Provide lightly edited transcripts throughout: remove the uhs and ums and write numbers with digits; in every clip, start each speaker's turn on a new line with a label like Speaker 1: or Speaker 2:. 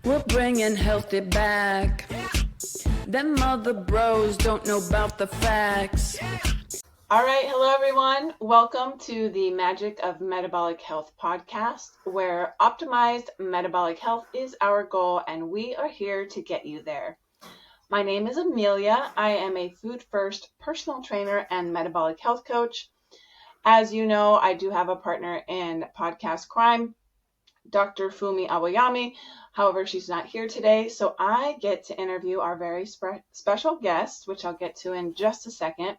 Speaker 1: We're bringing healthy back. Them other bros don't know about the facts.
Speaker 2: All right. Hello, everyone. Welcome to the Magic of Metabolic Health podcast, where optimized metabolic health is our goal, and we are here to get you there. My name is Amelia. I am a food first personal trainer and metabolic health coach. As you know, I do have a partner in podcast crime, Dr. Fumi Awayami. However, she's not here today, so I get to interview our very special guest, which I'll get to in just a second.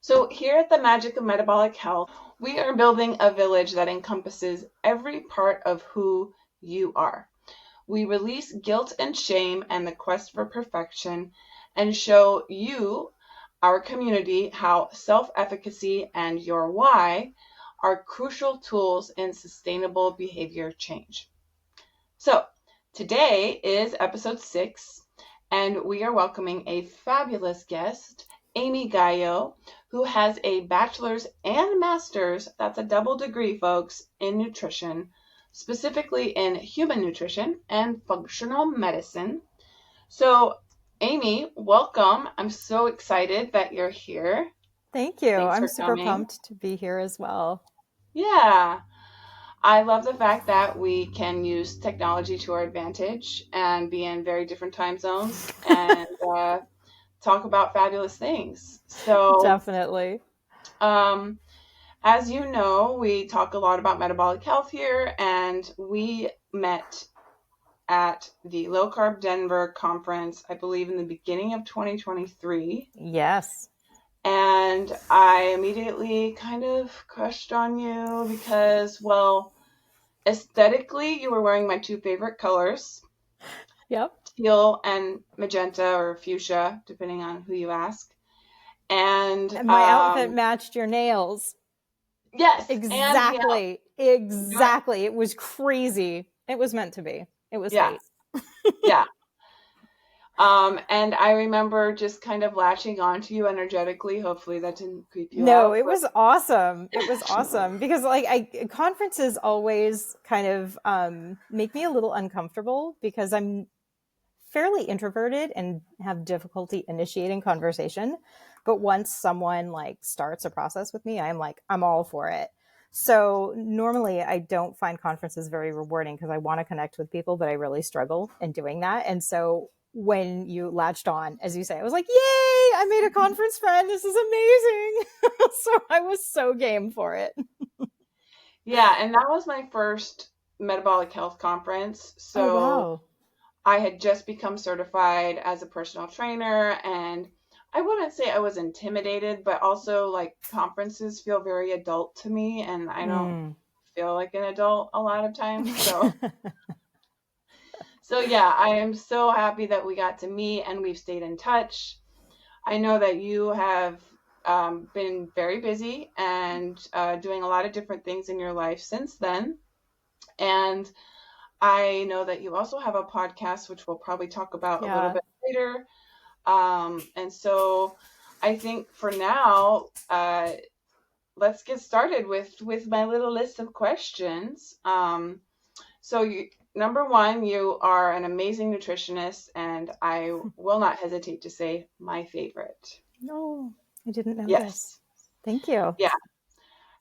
Speaker 2: So here at the Magic of Metabolic Health, we are building a village that encompasses every part of who you are. We release guilt and shame and the quest for perfection and show you, our community, how self-efficacy and your why are crucial tools in sustainable behavior change. So today is episode 6, and we are welcoming a fabulous guest, Aimee Gallo, who has a bachelor's and master's, that's a double degree, folks, in nutrition, specifically in human nutrition and functional medicine. So, Aimee, welcome. I'm so excited that you're here.
Speaker 3: Thank you.
Speaker 2: Thanks
Speaker 3: I'm
Speaker 2: for
Speaker 3: super
Speaker 2: coming.
Speaker 3: pumped to be here as well.
Speaker 2: Yeah. I love the fact that we can use technology to our advantage and be in very different time zones and talk about fabulous things. So
Speaker 3: Definitely.
Speaker 2: As you know, we talk a lot about metabolic health here, and we met at the Low Carb Denver conference, I believe in the beginning of 2023.
Speaker 3: Yes.
Speaker 2: And I immediately kind of crushed on you because, well, aesthetically, you were wearing my two favorite colors.
Speaker 3: Yep.
Speaker 2: Teal and magenta or fuchsia, depending on who you ask. And
Speaker 3: my outfit matched your nails.
Speaker 2: Yes.
Speaker 3: Exactly. Exactly. It was crazy. It was meant to be. It was fate.
Speaker 2: Yeah. And I remember just kind of latching onto you energetically. Hopefully that didn't creep you out.
Speaker 3: No, it was awesome. It was awesome because conferences always kind of make me a little uncomfortable because I'm fairly introverted and have difficulty initiating conversation. But once someone starts a process with me, I'm all for it. So normally I don't find conferences very rewarding because I want to connect with people, but I really struggle in doing that. And so when you latched on, as you say, I was like, yay, I made a conference friend. This is amazing. So I was so game for it.
Speaker 2: Yeah. And that was my first metabolic health conference. So
Speaker 3: wow.
Speaker 2: I had just become certified as a personal trainer, and I wouldn't say I was intimidated, but also conferences feel very adult to me, and I don't feel like an adult a lot of times. So yeah, I am so happy that we got to meet and we've stayed in touch. I know that you have been very busy and doing a lot of different things in your life since then. And I know that you also have a podcast, which we'll probably talk about a little bit later. And so I think for now, let's get started with my little list of questions. Number one, you are an amazing nutritionist, and I will not hesitate to say my favorite.
Speaker 3: No, I didn't know
Speaker 2: this.
Speaker 3: Thank you.
Speaker 2: Yeah.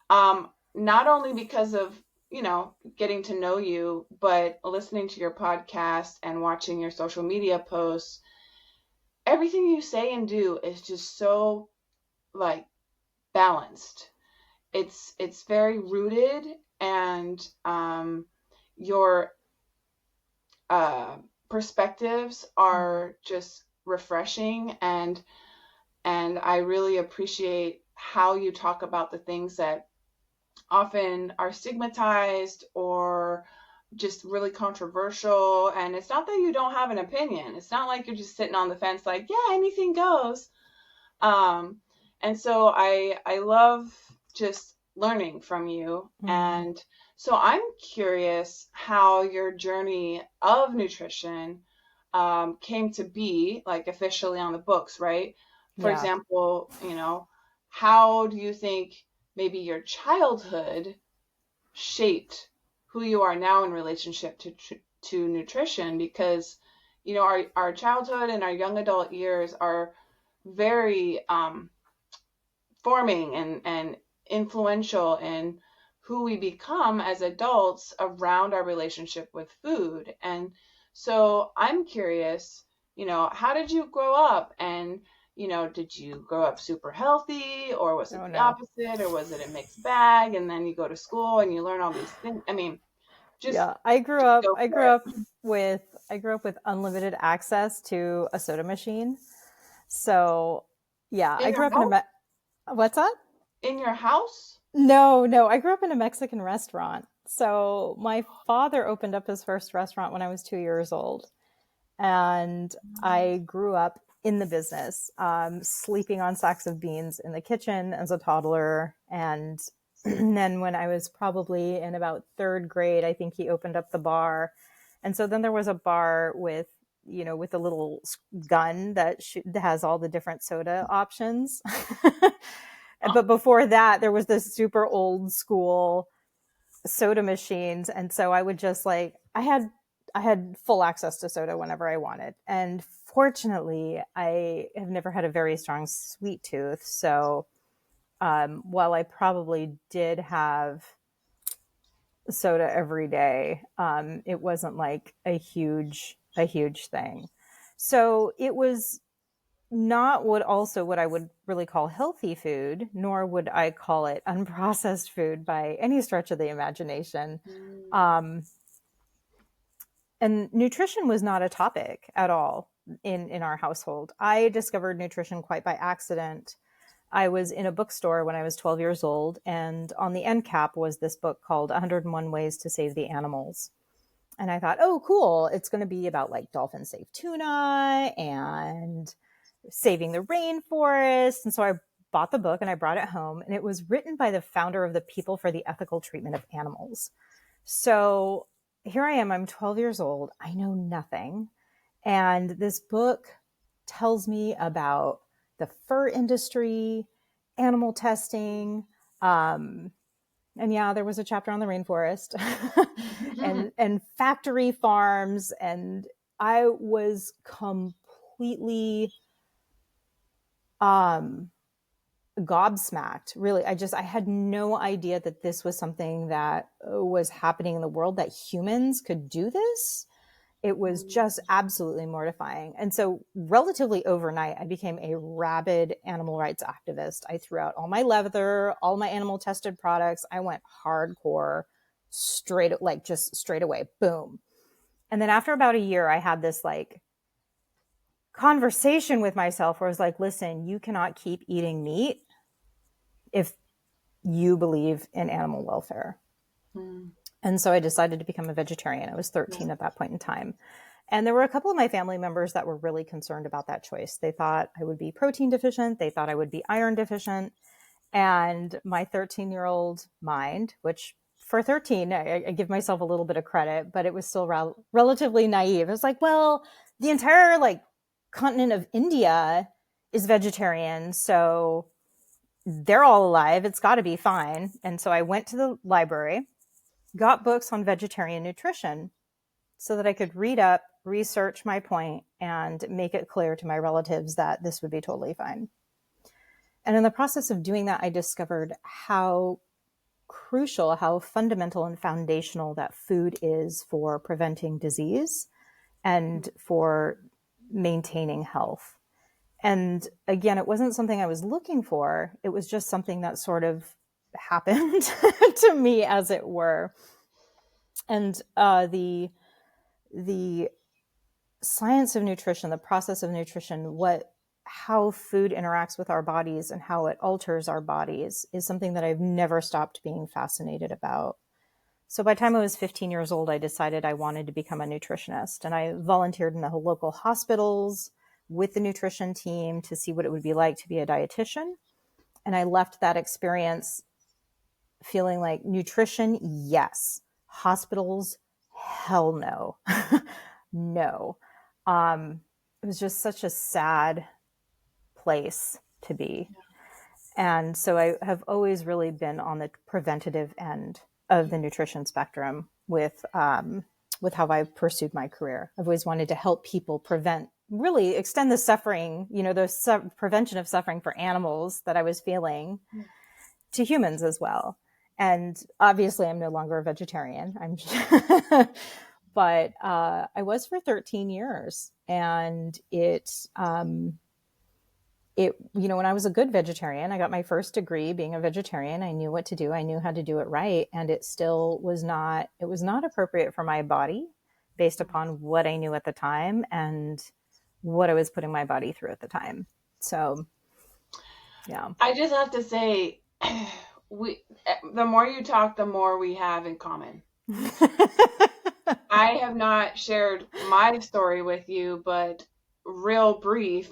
Speaker 2: Not only because of, getting to know you, but listening to your podcast and watching your social media posts, everything you say and do is just so balanced. It's very rooted, and your perspectives are just refreshing, and I really appreciate how you talk about the things that often are stigmatized or just really controversial. And it's not that you don't have an opinion. It's not like you're just sitting on the fence yeah, anything goes. And so I love just learning from you. And so I'm curious how your journey of nutrition came to be officially on the books, right? For example, how do you think maybe your childhood shaped who you are now in relationship to nutrition because, our childhood and our young adult years are very forming and influential in who we become as adults around our relationship with food. And so I'm curious, how did you grow up? And, did you grow up super healthy, or was it
Speaker 3: Oh
Speaker 2: the
Speaker 3: no.
Speaker 2: opposite, or was it a mixed bag? And then you go to school and you learn all these things. I mean, just
Speaker 3: Yeah, I grew up.
Speaker 2: go
Speaker 3: I
Speaker 2: for
Speaker 3: grew
Speaker 2: it.
Speaker 3: up with. I grew up with unlimited access to a soda machine. So, yeah,
Speaker 2: In
Speaker 3: I
Speaker 2: your
Speaker 3: grew up in a.
Speaker 2: house?
Speaker 3: What's that?
Speaker 2: In your house?
Speaker 3: No, no, I grew up in a Mexican restaurant. So my father opened up his first restaurant when I was 2 years old, and I grew up in the business, sleeping on sacks of beans in the kitchen as a toddler. And then when I was probably in about third grade, I think he opened up the bar. And so then there was a bar with, with a little gun that has all the different soda options.
Speaker 2: Oh,
Speaker 3: But before that, there was this super old school soda machines, and so I would just I had full access to soda whenever I wanted. And fortunately, I have never had a very strong sweet tooth, so while I probably did have soda every day, it wasn't like a huge thing. So it was not what I would really call healthy food, nor would I call it unprocessed food by any stretch of the imagination.
Speaker 2: mm,
Speaker 3: Um, and nutrition was not a topic at all in our household. I discovered nutrition quite by accident. I was in a bookstore when I was 12 years old, and on the end cap was this book called 101 Ways to Save the Animals. And I thought, oh, cool. It's going to be about like dolphin safe tuna and saving the rainforest. And so I bought the book and I brought it home, and it was written by the founder of the People for the Ethical Treatment of Animals. So here I am, I'm 12 years old. I know nothing. And this book tells me about the fur industry, animal testing, and yeah, there was a chapter on the rainforest and factory farms, and I was completely um gobsmacked. Really, I had no idea that this was something that was happening in the world, that humans could do this. It was just absolutely mortifying. And so relatively overnight, I became a rabid animal rights activist. I threw out all my leather, all my animal tested products. I went hardcore, straight away, boom. And then after about a year, I had this like conversation with myself where I was like, listen, you cannot keep eating meat if you believe in animal welfare.
Speaker 2: mm,
Speaker 3: And so I decided to become a vegetarian. I was
Speaker 2: yeah.
Speaker 3: 13 at that point in time. And there were a couple of my family members that were really concerned about that choice. They thought I would be protein deficient. They thought I would be iron deficient. And my 13-year-old mind, which for 13, I give myself a little bit of credit, but it was still relatively naive. It was like, well, the entire like continent of India is vegetarian. So they're all alive. It's got to be fine. And so I went to the library, got books on vegetarian nutrition so that I could read up, research my point, and make it clear to my relatives that this would be totally fine. And in the process of doing that, I discovered how crucial, how fundamental and foundational that food is for preventing disease and for maintaining health. And again, it wasn't something I was looking for. It was just something that sort of happened to me, as it were. And the science of nutrition, the process of nutrition, how food interacts with our bodies and how it alters our bodies is something that I've never stopped being fascinated about. So by the time I was 15 years old, I decided I wanted to become a nutritionist, and I volunteered in the local hospitals with the nutrition team to see what it would be like to be a dietitian. And I left that experience feeling like nutrition, yes. Hospitals, hell no. No. It was just such a sad place to be. And so I have always really been on the preventative end of the nutrition spectrum with with how I pursued my career. I've always wanted to help people really extend the suffering, the prevention of suffering for animals that I was feeling to humans as well. And obviously I'm no longer a vegetarian. But I was for 13 years, and when I was a good vegetarian, I got my first degree being a vegetarian. I knew what to do. I knew how to do it right. And it still was not appropriate for my body based upon what I knew at the time and what I was putting my body through at the time. So, yeah.
Speaker 2: I just have to say, the more you talk, the more we have in common. I have not shared my story with you, but real brief,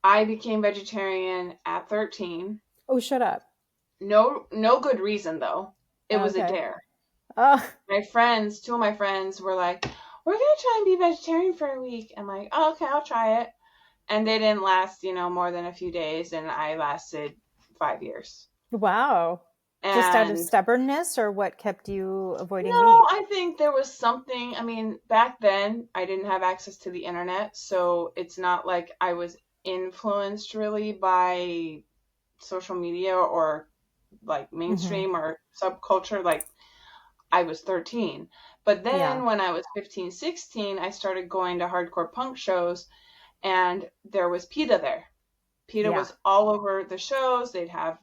Speaker 2: I became vegetarian at 13.
Speaker 3: Oh, shut up.
Speaker 2: No good reason though. It was a dare.
Speaker 3: Oh.
Speaker 2: Two of my friends were like, we're going to try and be vegetarian for a week. I'm like, oh, okay, I'll try it. And they didn't last, more than a few days. And I lasted 5 years.
Speaker 3: Wow.
Speaker 2: And
Speaker 3: just out of stubbornness, or what kept you avoiding meat?
Speaker 2: No, I think there was something. I mean, back then I didn't have access to the internet. So it's not like I was influenced really by social media or like mainstream or subculture. Like, I was 13. But then when I was 15, 16, I started going to hardcore punk shows, and there was PETA there. PETA was all over the shows. They'd have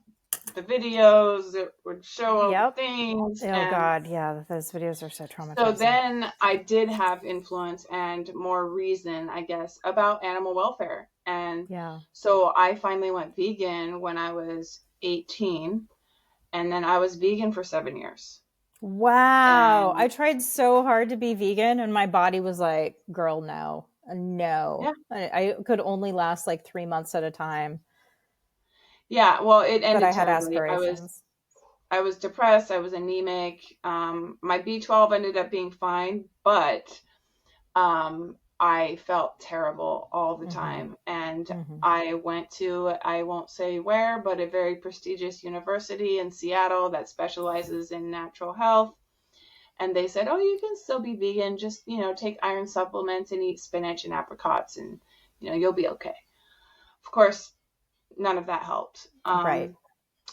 Speaker 2: the videos that would show all the things.
Speaker 3: Oh, God. Yeah. Those videos are so traumatizing.
Speaker 2: So then I did have influence and more reason, I guess, about animal welfare. And so I finally went vegan when I was 18. And then I was vegan for 7 years.
Speaker 3: Wow. I tried so hard to be vegan, and my body was like, girl, no. Yeah. I could only last like 3 months at a time.
Speaker 2: Yeah, well, it ended.
Speaker 3: But I had aspirations.
Speaker 2: I was depressed. I was anemic. My B12 ended up being fine, but I felt terrible all the time. And I went to, I won't say where, but a very prestigious university in Seattle that specializes in natural health. And they said, oh, you can still be vegan. Just, take iron supplements and eat spinach and apricots, and, you'll be okay. Of course, none of that helped.
Speaker 3: Right.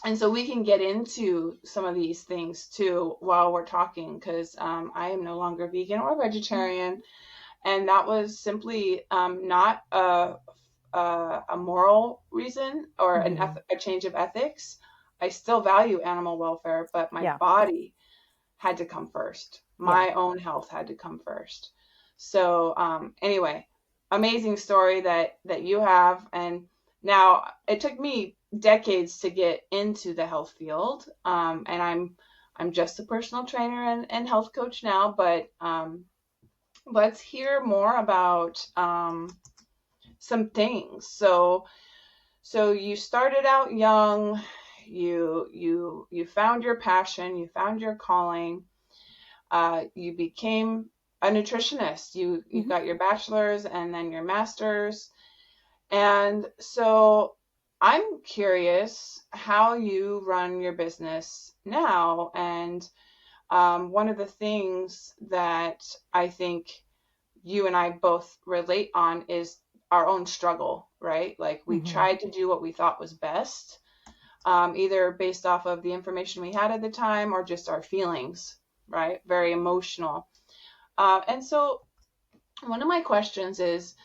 Speaker 2: And so we can get into some of these things too while we're talking, because I am no longer vegan or vegetarian. And that was simply not a moral reason or a change of ethics. I still value animal welfare, but my body had to come first. My own health had to come first. So anyway, amazing story that you have. And now it took me decades to get into the health field. And I'm just a personal trainer and health coach now, but let's hear more about some things. So you started out young. You found your passion. You found your calling. You became a nutritionist. You got your bachelor's and then your master's. And so I'm curious how you run your business now. And one of the things that I think you and I both relate on is our own struggle, right? Like, we tried to do what we thought was best, either based off of the information we had at the time or just our feelings, right? Very emotional. And so one of my questions is,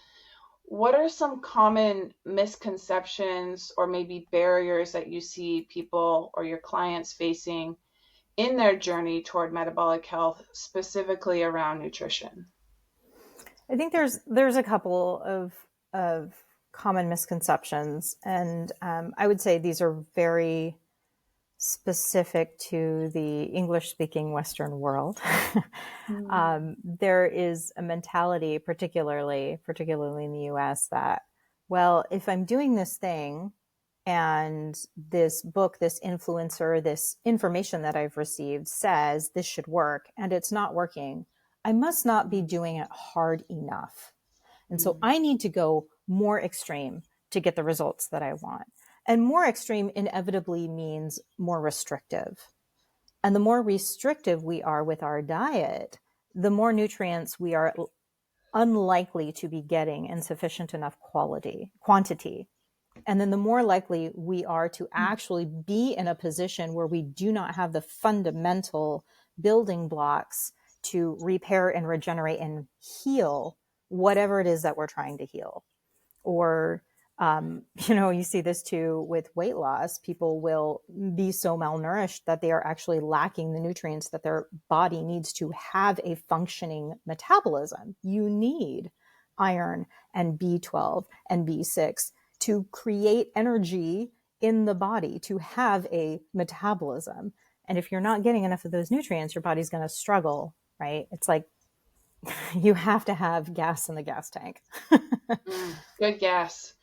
Speaker 2: what are some common misconceptions or maybe barriers that you see people or your clients facing in their journey toward metabolic health, specifically around nutrition?
Speaker 3: I think there's a couple of common misconceptions, and I would say these are very specific to the English-speaking Western world. There is a mentality, particularly in the US, that, well, if I'm doing this thing and this book, this influencer, this information that I've received says this should work and it's not working, I must not be doing it hard enough. And so I need to go more extreme to get the results that I want. And more extreme inevitably means more restrictive. And the more restrictive we are with our diet, the more nutrients we are unlikely to be getting in sufficient enough quantity. And then the more likely we are to actually be in a position where we do not have the fundamental building blocks to repair and regenerate and heal whatever it is that we're trying to heal. Or, you see this too with weight loss. People will be so malnourished that they are actually lacking the nutrients that their body needs to have a functioning metabolism. You need iron and B12 and B6 to create energy in the body, to have a metabolism. And if you're not getting enough of those nutrients, your body's going to struggle, right? It's like you have to have gas in the gas tank.
Speaker 2: Good gas.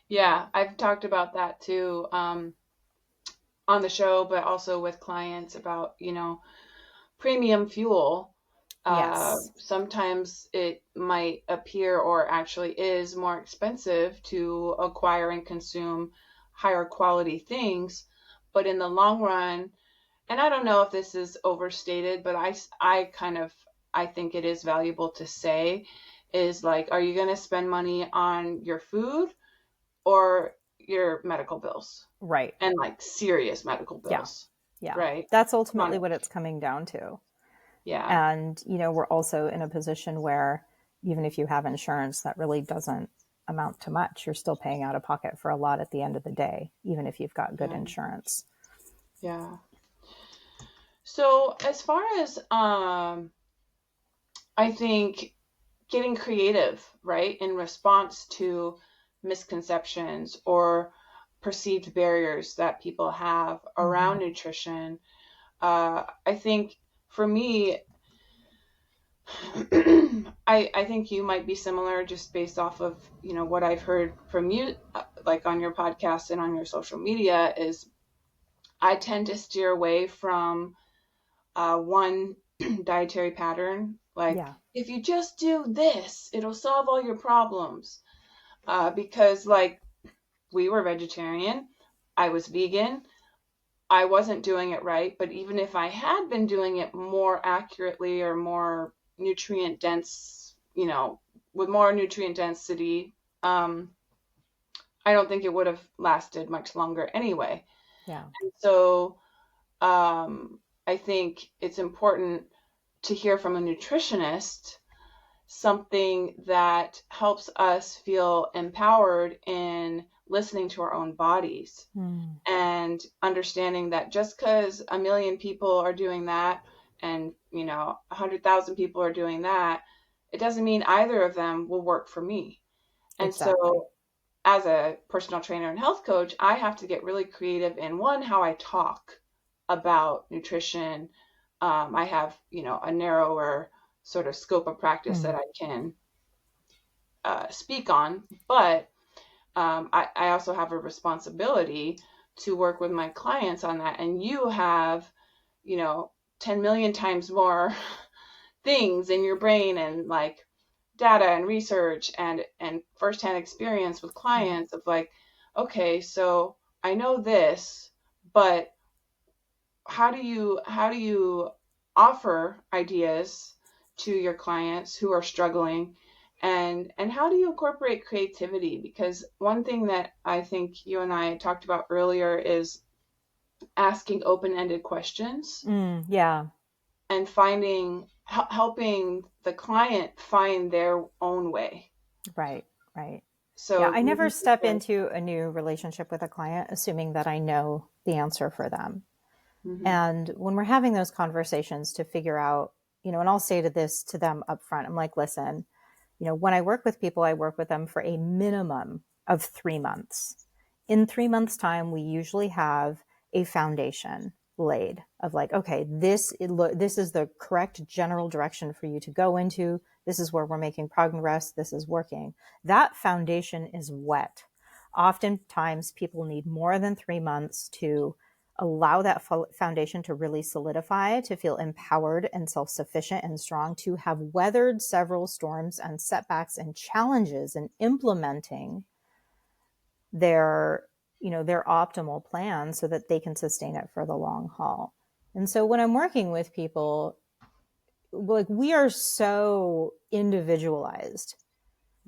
Speaker 2: Yeah, I've talked about that too on the show, but also with clients about, premium fuel.
Speaker 3: Yes.
Speaker 2: Sometimes it might appear or actually is more expensive to acquire and consume higher quality things. But in the long run, and I don't know if this is overstated, but I think it is valuable to say is like, are you going to spend money on your food or your medical bills?
Speaker 3: Right.
Speaker 2: And like serious medical bills.
Speaker 3: Yeah.
Speaker 2: Right.
Speaker 3: That's ultimately what it's coming down to.
Speaker 2: Yeah.
Speaker 3: And, we're also in a position where even if you have insurance, that really doesn't amount to much. You're still paying out of pocket for a lot at the end of the day, even if you've got good insurance.
Speaker 2: Yeah. So as far as, I think getting creative, right, in response to misconceptions or perceived barriers that people have around nutrition, I think for me, I think you might be similar just based off of, what I've heard from you, like on your podcast and on your social media, is I tend to steer away from one dietary pattern. Like, if you just do this, it'll solve all your problems. Because like we were vegetarian, I was vegan, I wasn't doing it right. But even if I had been doing it more accurately or more nutrient dense, with more nutrient density, I don't think it would have lasted much longer anyway.
Speaker 3: Yeah.
Speaker 2: And so I think it's important to hear from a nutritionist something that helps us feel empowered in listening to our own bodies and understanding that just because a million people are doing that and 100,000 people are doing that, it doesn't mean either of them will work for me. And so as a personal trainer and health coach, I have to get really creative in how I talk about nutrition. I have a narrower sort of scope of practice that I can speak on, but I also have a responsibility to work with my clients on that. And you have 10 million times more things in your brain and like data and research and firsthand experience with clients of like, okay, so I know this, but how do you offer ideas to your clients who are struggling, and how do you incorporate creativity? Because one thing that I think you and I talked about earlier is asking open-ended questions.
Speaker 3: Yeah.
Speaker 2: And helping the client find their own way.
Speaker 3: Right.
Speaker 2: So
Speaker 3: I never step into a new relationship with a client assuming that I know the answer for them. And when we're having those conversations to figure out, and I'll say to them up front, I'm like, listen, when I work with people, I work with them for a minimum of 3 months. In 3 months' time, we usually have a foundation laid of like, okay, this is the correct general direction for you to go into. This is where we're making progress. This is working. That foundation is wet. Oftentimes, people need more than 3 months to allow that foundation to really solidify, to feel empowered and self-sufficient and strong, to have weathered several storms and setbacks and challenges in implementing their optimal plan so that they can sustain it for the long haul. And so when I'm working with people, like we are so individualized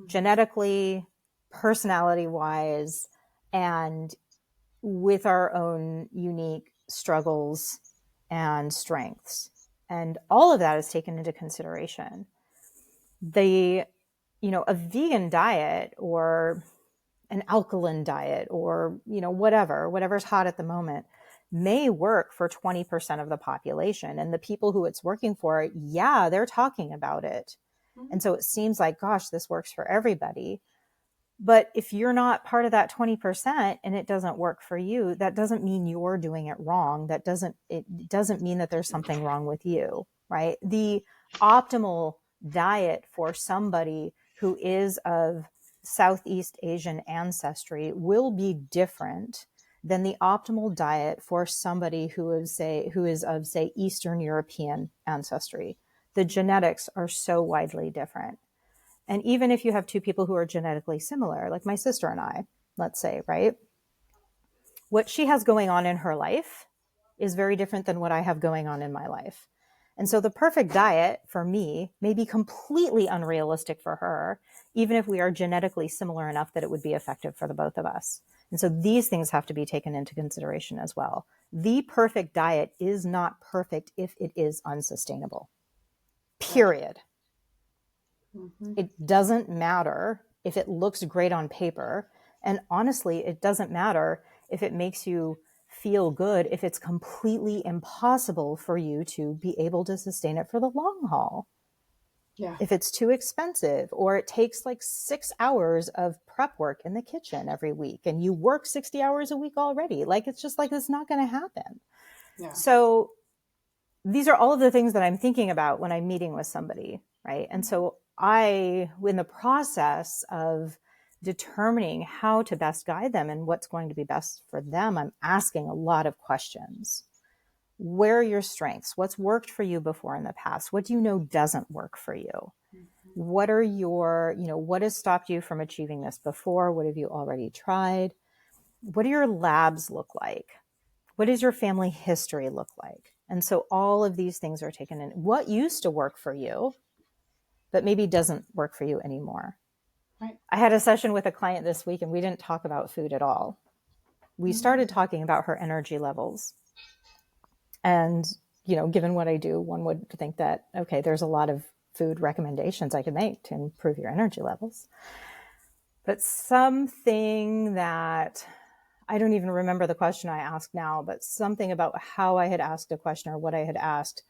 Speaker 3: genetically, personality wise, and with our own unique struggles and strengths. And all of that is taken into consideration. A vegan diet or an alkaline diet or, whatever's hot at the moment may work for 20% of the population. And the people who it's working for, yeah, they're talking about it. And so it seems like, gosh, this works for everybody. But if you're not part of that 20% and it doesn't work for you, that doesn't mean you're doing it wrong. It doesn't mean that there's something wrong with you, right? The optimal diet for somebody who is of Southeast Asian ancestry will be different than the optimal diet for somebody who is of, say, Eastern European ancestry. The genetics are so widely different. And even if you have two people who are genetically similar, like my sister and I, let's say, right? What she has going on in her life is very different than what I have going on in my life. And so the perfect diet for me may be completely unrealistic for her, even if we are genetically similar enough that it would be effective for the both of us. And so these things have to be taken into consideration as well. The perfect diet is not perfect if it is unsustainable. Period. Mm-hmm. It doesn't matter if it looks great on paper. And honestly, it doesn't matter if it makes you feel good, if it's completely impossible for you to be able to sustain it for the long haul. Yeah. If it's too expensive, or it takes like 6 hours of prep work in the kitchen every week and you work 60 hours a week already, like, it's just like, it's not going to happen. Yeah. So these are all of the things that I'm thinking about when I'm meeting with somebody, right? And so in the process of determining how to best guide them and what's going to be best for them, I'm asking a lot of questions. Where are your strengths? What's worked for you before in the past? What do you know doesn't work for you? Mm-hmm. What are what has stopped you from achieving this before? What have you already tried? What do your labs look like? What does your family history look like? And so all of these things are taken in. What used to work for you, but maybe doesn't work for you anymore. Right. I had a session with a client this week and we didn't talk about food at all. We started talking about her energy levels. And, given what I do, one would think that, okay, there's a lot of food recommendations I could make to improve your energy levels. But something that I don't even remember the question I asked now, but something about how I had asked a question or what I had asked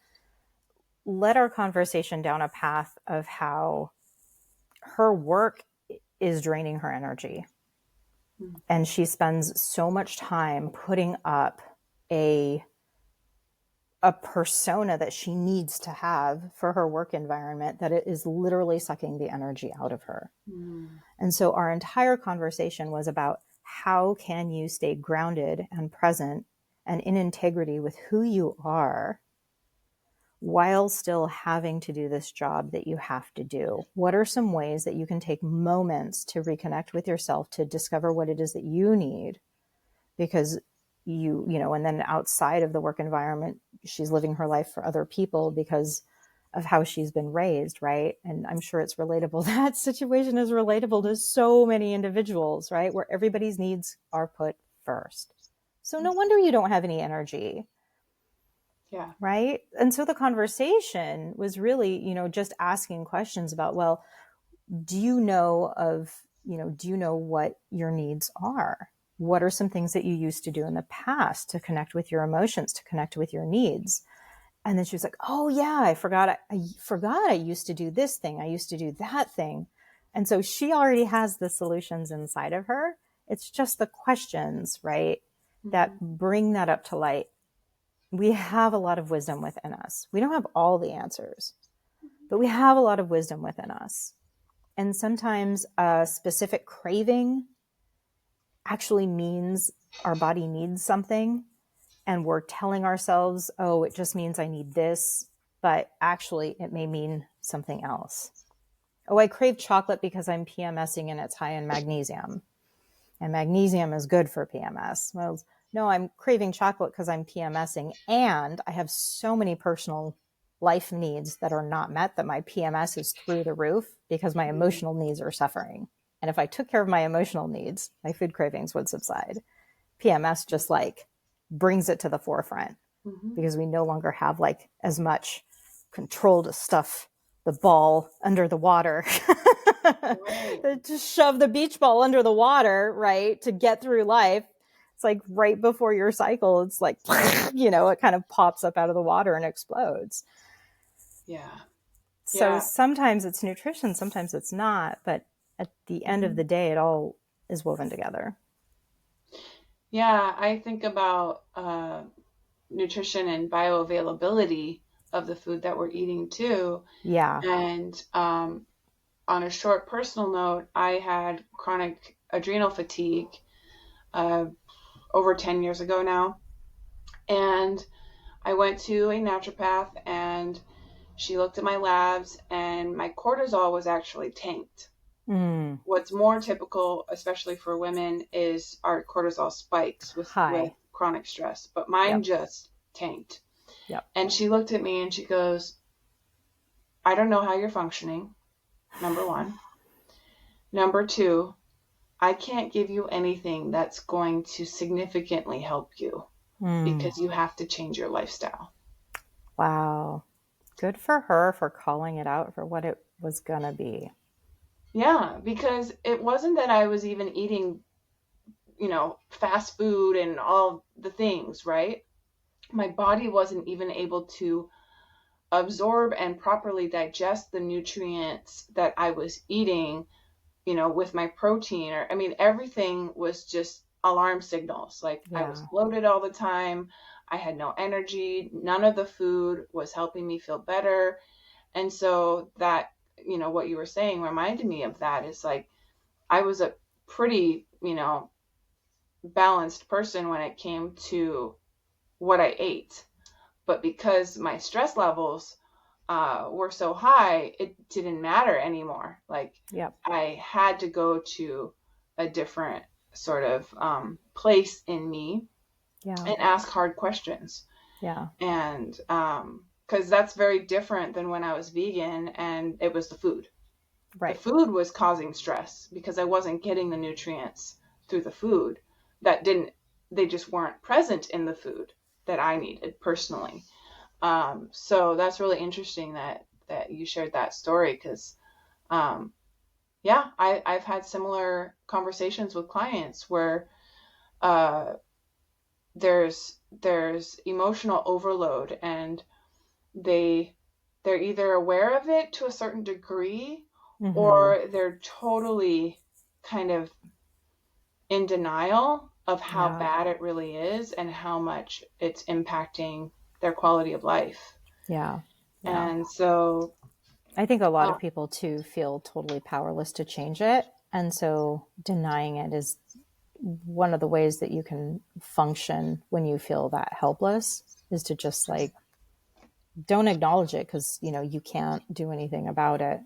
Speaker 3: led our conversation down a path of how her work is draining her energy. Mm-hmm. And she spends so much time putting up a persona that she needs to have for her work environment that it is literally sucking the energy out of her. Mm. And so our entire conversation was about how can you stay grounded and present and in integrity with who you are while still having to do this job that you have to do? What are some ways that you can take moments to reconnect with yourself, to discover what it is that you need? Because and then outside of the work environment, she's living her life for other people because of how she's been raised, right? And I'm sure it's relatable. That situation is relatable to so many individuals, right? Where everybody's needs are put first. So no wonder you don't have any energy. Yeah. Right. And so the conversation was really, just asking questions about, well, do you know what your needs are? What are some things that you used to do in the past to connect with your emotions, to connect with your needs? And then she was like, oh yeah, I forgot I used to do this thing. I used to do that thing. And so she already has the solutions inside of her. It's just the questions, right? Mm-hmm. That bring that up to light. We have a lot of wisdom within us. We don't have all the answers, but we have a lot of wisdom within us. And sometimes a specific craving actually means our body needs something. And we're telling ourselves, oh, it just means I need this. But actually, it may mean something else. Oh, I crave chocolate because I'm PMSing and it's high in magnesium. And magnesium is good for PMS. Well, no, I'm craving chocolate because I'm PMSing and I have so many personal life needs that are not met, that my PMS is through the roof because my emotional needs are suffering. And if I took care of my emotional needs, my food cravings would subside. PMS just like brings it to the forefront because we no longer have like as much control to stuff the ball under the water, to shove the beach ball under the water, right? To get through life. It's like right before your cycle, it's like, it kind of pops up out of the water and explodes.
Speaker 2: Yeah.
Speaker 3: So sometimes it's nutrition, sometimes it's not, but at the end of the day, it all is woven together.
Speaker 2: Yeah, I think about nutrition and bioavailability of the food that we're eating too.
Speaker 3: Yeah.
Speaker 2: And on a short personal note, I had chronic adrenal fatigue over 10 years ago now. And I went to a naturopath and she looked at my labs and my cortisol was actually tanked. What's more typical, especially for women, is our cortisol spikes with chronic stress, but mine just tanked. And she looked at me and she goes, I don't know how you're functioning, number one. Number two, I can't give you anything that's going to significantly help you because you have to change your lifestyle.
Speaker 3: Wow. Good for her for calling it out for what it was going to be.
Speaker 2: Yeah, because it wasn't that I was even eating, fast food and all the things, right? My body wasn't even able to absorb and properly digest the nutrients that I was eating, with my protein, everything was just alarm signals. Like I was bloated all the time. I had no energy. None of the food was helping me feel better. And so that, what you were saying reminded me of that. Is like, I was a pretty, balanced person when it came to what I ate. But because my stress levels were so high, it didn't matter anymore. Like I had to go to a different sort of place in me and ask hard questions. And because that's very different than when I was vegan and it was the food. The food was causing stress because I wasn't getting the nutrients through the food they just weren't present in the food that I needed personally. So that's really interesting that you shared that story because, I've had similar conversations with clients where there's emotional overload and they're either aware of it to a certain degree or they're totally kind of in denial of how bad it really is and how much it's impacting their quality of life. And so
Speaker 3: I think a lot of people too feel totally powerless to change it. And so denying it is one of the ways that you can function when you feel that helpless, is to just like, don't acknowledge it because, you can't do anything about it.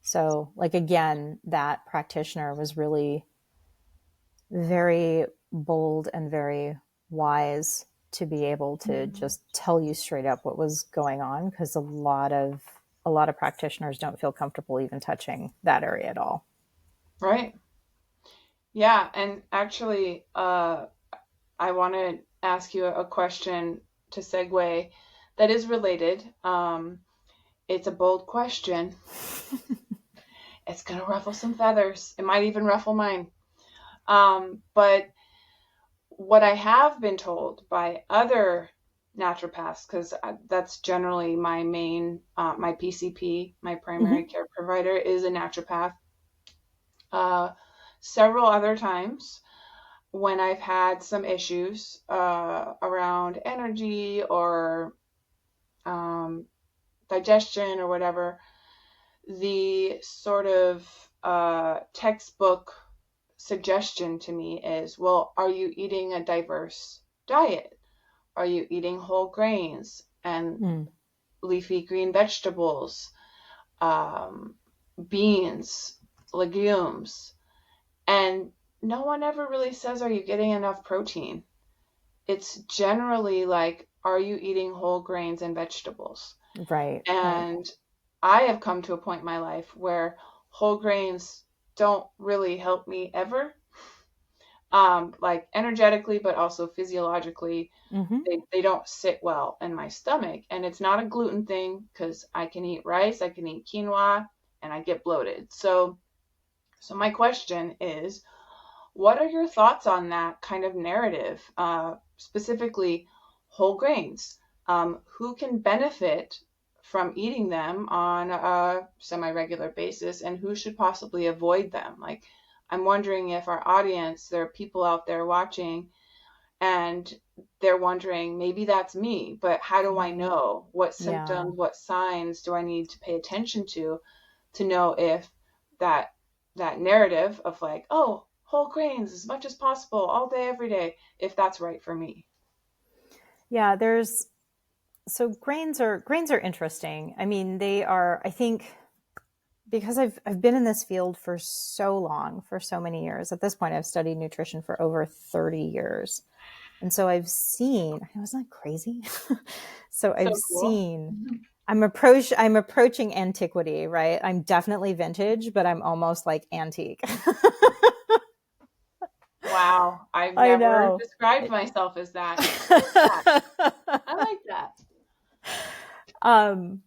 Speaker 3: So like, again, that practitioner was really very bold and very wise to be able to just tell you straight up what was going on, because a lot of practitioners don't feel comfortable even touching that area at all.
Speaker 2: Right. Yeah. And actually, I want to ask you a question to segue that is related. It's a bold question. It's going to ruffle some feathers. It might even ruffle mine. But what I have been told by other naturopaths, because that's generally my main, my PCP, my primary care provider is a naturopath. Several other times when I've had some issues around energy or digestion or whatever, the sort of textbook suggestion to me is, well, are you eating a diverse diet? Are you eating whole grains and leafy green vegetables, beans, legumes? And no one ever really says, are you getting enough protein? It's generally like, are you eating whole grains and vegetables?
Speaker 3: Right.
Speaker 2: And I have come to a point in my life where whole grains don't really help me ever, like energetically, but also physiologically.
Speaker 3: Mm-hmm.
Speaker 2: They don't sit well in my stomach. And it's not a gluten thing because I can eat rice, I can eat quinoa, and I get bloated. So my question is, what are your thoughts on that kind of narrative, specifically whole grains? Who can benefit from eating them on a semi-regular basis, and who should possibly avoid them? Like, I'm wondering if our audience, there are people out there watching, and they're wondering, maybe that's me, but how do I know? What
Speaker 3: Yeah.
Speaker 2: symptoms, what signs do I need to pay attention to know if that narrative of like, oh, whole grains as much as possible all day, every day, if that's right for me?
Speaker 3: Yeah, so grains are interesting. I mean, they are, I think, because I've been in this field for so long, for so many years. At this point, I've studied nutrition for over 30 years. And so I've seen, I know, isn't that crazy? So
Speaker 2: So
Speaker 3: I've
Speaker 2: cool.
Speaker 3: seen, I'm approaching antiquity, right? I'm definitely vintage, but I'm almost like antique.
Speaker 2: Wow, I've
Speaker 3: I
Speaker 2: never
Speaker 3: know.
Speaker 2: described myself as that. I like that.
Speaker 3: um,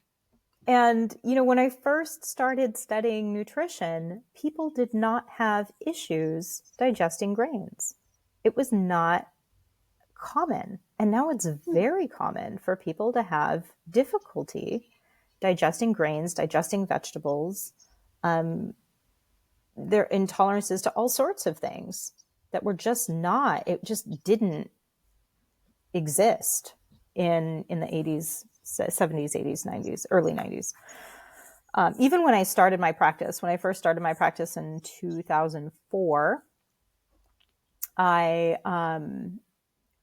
Speaker 3: And, when I first started studying nutrition, people did not have issues digesting grains. It was not common. And now it's very common for people to have difficulty digesting grains, digesting vegetables. Their intolerances to all sorts of things that were just not, it just didn't exist in the 80s, 70s, 80s, 90s, early 90s. Even when I started my practice, when I first started my practice in 2004, I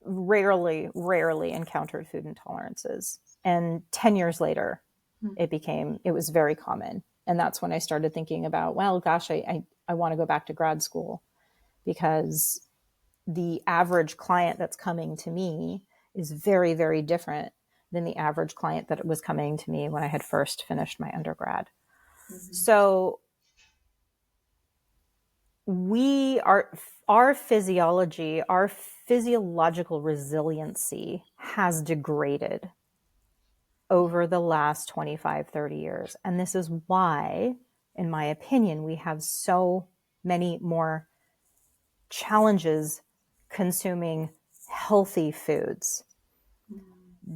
Speaker 3: rarely encountered food intolerances. And 10 years later, it was very common. And that's when I started thinking about, well, gosh, I want to go back to grad school, because the average client that's coming to me is very, very different than the average client that was coming to me when I had first finished my undergrad. So our physiology, our physiological resiliency has degraded over the last 25, 30 years. And this is why, in my opinion, we have so many more challenges consuming healthy foods.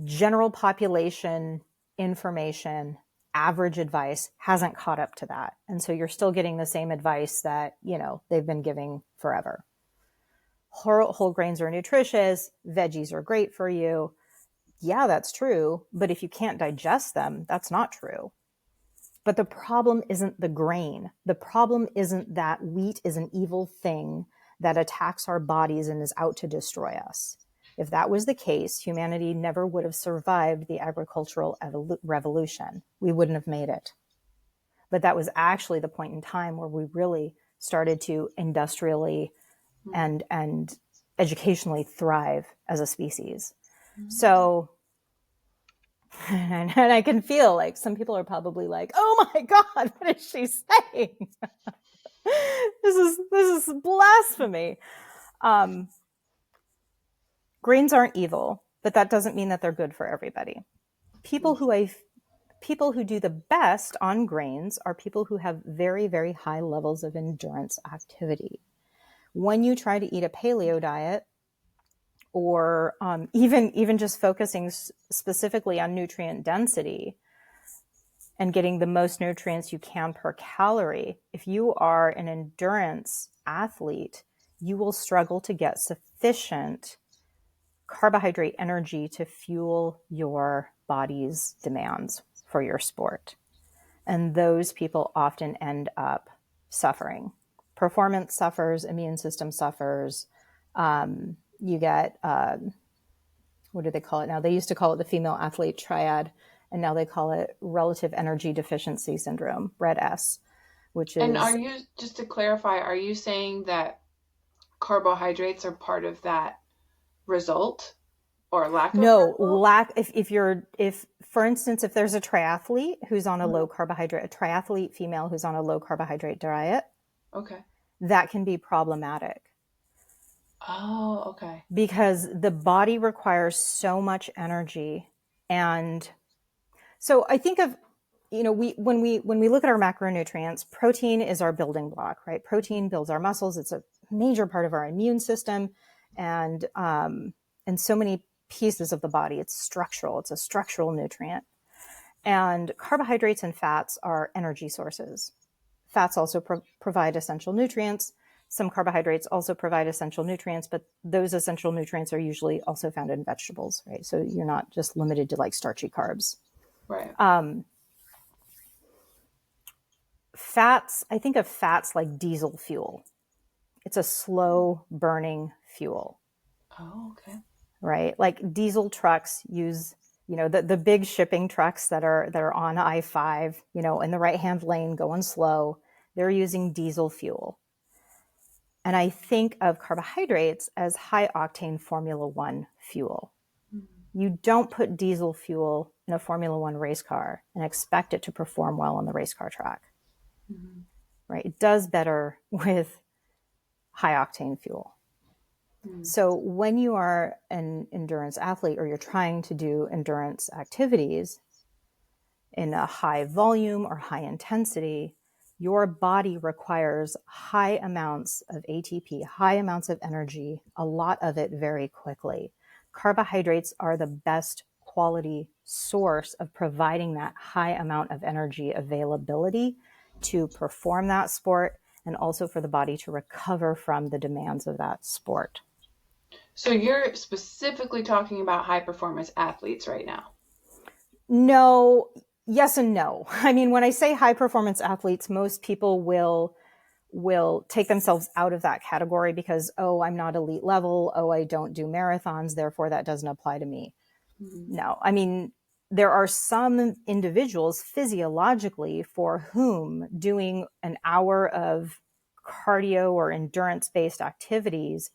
Speaker 3: General population information, average advice hasn't caught up to that. And so you're still getting the same advice that, they've been giving forever. Whole grains are nutritious, veggies are great for you. Yeah, that's true. But if you can't digest them, that's not true. But the problem isn't the grain. The problem isn't that wheat is an evil thing that attacks our bodies and is out to destroy us. If that was the case, humanity never would have survived the agricultural revolution. We wouldn't have made it. But that was actually the point in time where we really started to industrially and educationally thrive as a species. So, and I can feel like some people are probably like, oh my God, what is she saying? This is blasphemy. Grains aren't evil, but that doesn't mean that they're good for everybody. People who do the best on grains are people who have very, very high levels of endurance activity. When you try to eat a paleo diet, or even just focusing specifically on nutrient density and getting the most nutrients you can per calorie, if you are an endurance athlete, you will struggle to get sufficient carbohydrate energy to fuel your body's demands for your sport. And those people often end up suffering. Performance suffers, immune system suffers. You get, what do they call it now? They used to call it the female athlete triad, and now they call it relative energy deficiency syndrome, RED-S, which is...
Speaker 2: And are you, just to clarify, are you saying that carbohydrates are part of that result? or lack of
Speaker 3: No,
Speaker 2: mental?
Speaker 3: if for instance, if there's a triathlete who's on a low carbohydrate, a triathlete female who's on a low carbohydrate diet,
Speaker 2: Okay.
Speaker 3: that can be problematic
Speaker 2: Oh, okay.
Speaker 3: because the body requires so much energy. And so I think of, when we look at our macronutrients, protein is our building block, right? Protein builds our muscles. It's a major part of our immune system, and so many pieces of the body. It's structural. It's a structural nutrient. And carbohydrates and fats are energy sources. Fats also provide essential nutrients. Some carbohydrates also provide essential nutrients, but those essential nutrients are usually also found in vegetables, right? So you're not just limited to like starchy carbs.
Speaker 2: Right.
Speaker 3: Fats, I think of fats like diesel fuel. It's a slow burning fuel,
Speaker 2: Oh, okay.
Speaker 3: right? Like diesel trucks use, the big shipping trucks that are on I-5, in the right-hand lane going slow, they're using diesel fuel. And I think of carbohydrates as high octane Formula One fuel. You don't put diesel fuel in a Formula One race car and expect it to perform well on the race car track, right? It does better with high octane fuel. So when you are an endurance athlete or you're trying to do endurance activities in a high volume or high intensity, your body requires high amounts of ATP, high amounts of energy, a lot of it very quickly. Carbohydrates are the best quality source of providing that high amount of energy availability to perform that sport and also for the body to recover from the demands of that sport.
Speaker 2: So you're specifically talking about high performance athletes right now?
Speaker 3: No, yes and no. I mean, when I say high performance athletes, most people will take themselves out of that category because, oh, I'm not elite level. Oh, I don't do marathons. Therefore, that doesn't apply to me. No, I mean, there are some individuals physiologically for whom doing an hour of cardio or endurance based activities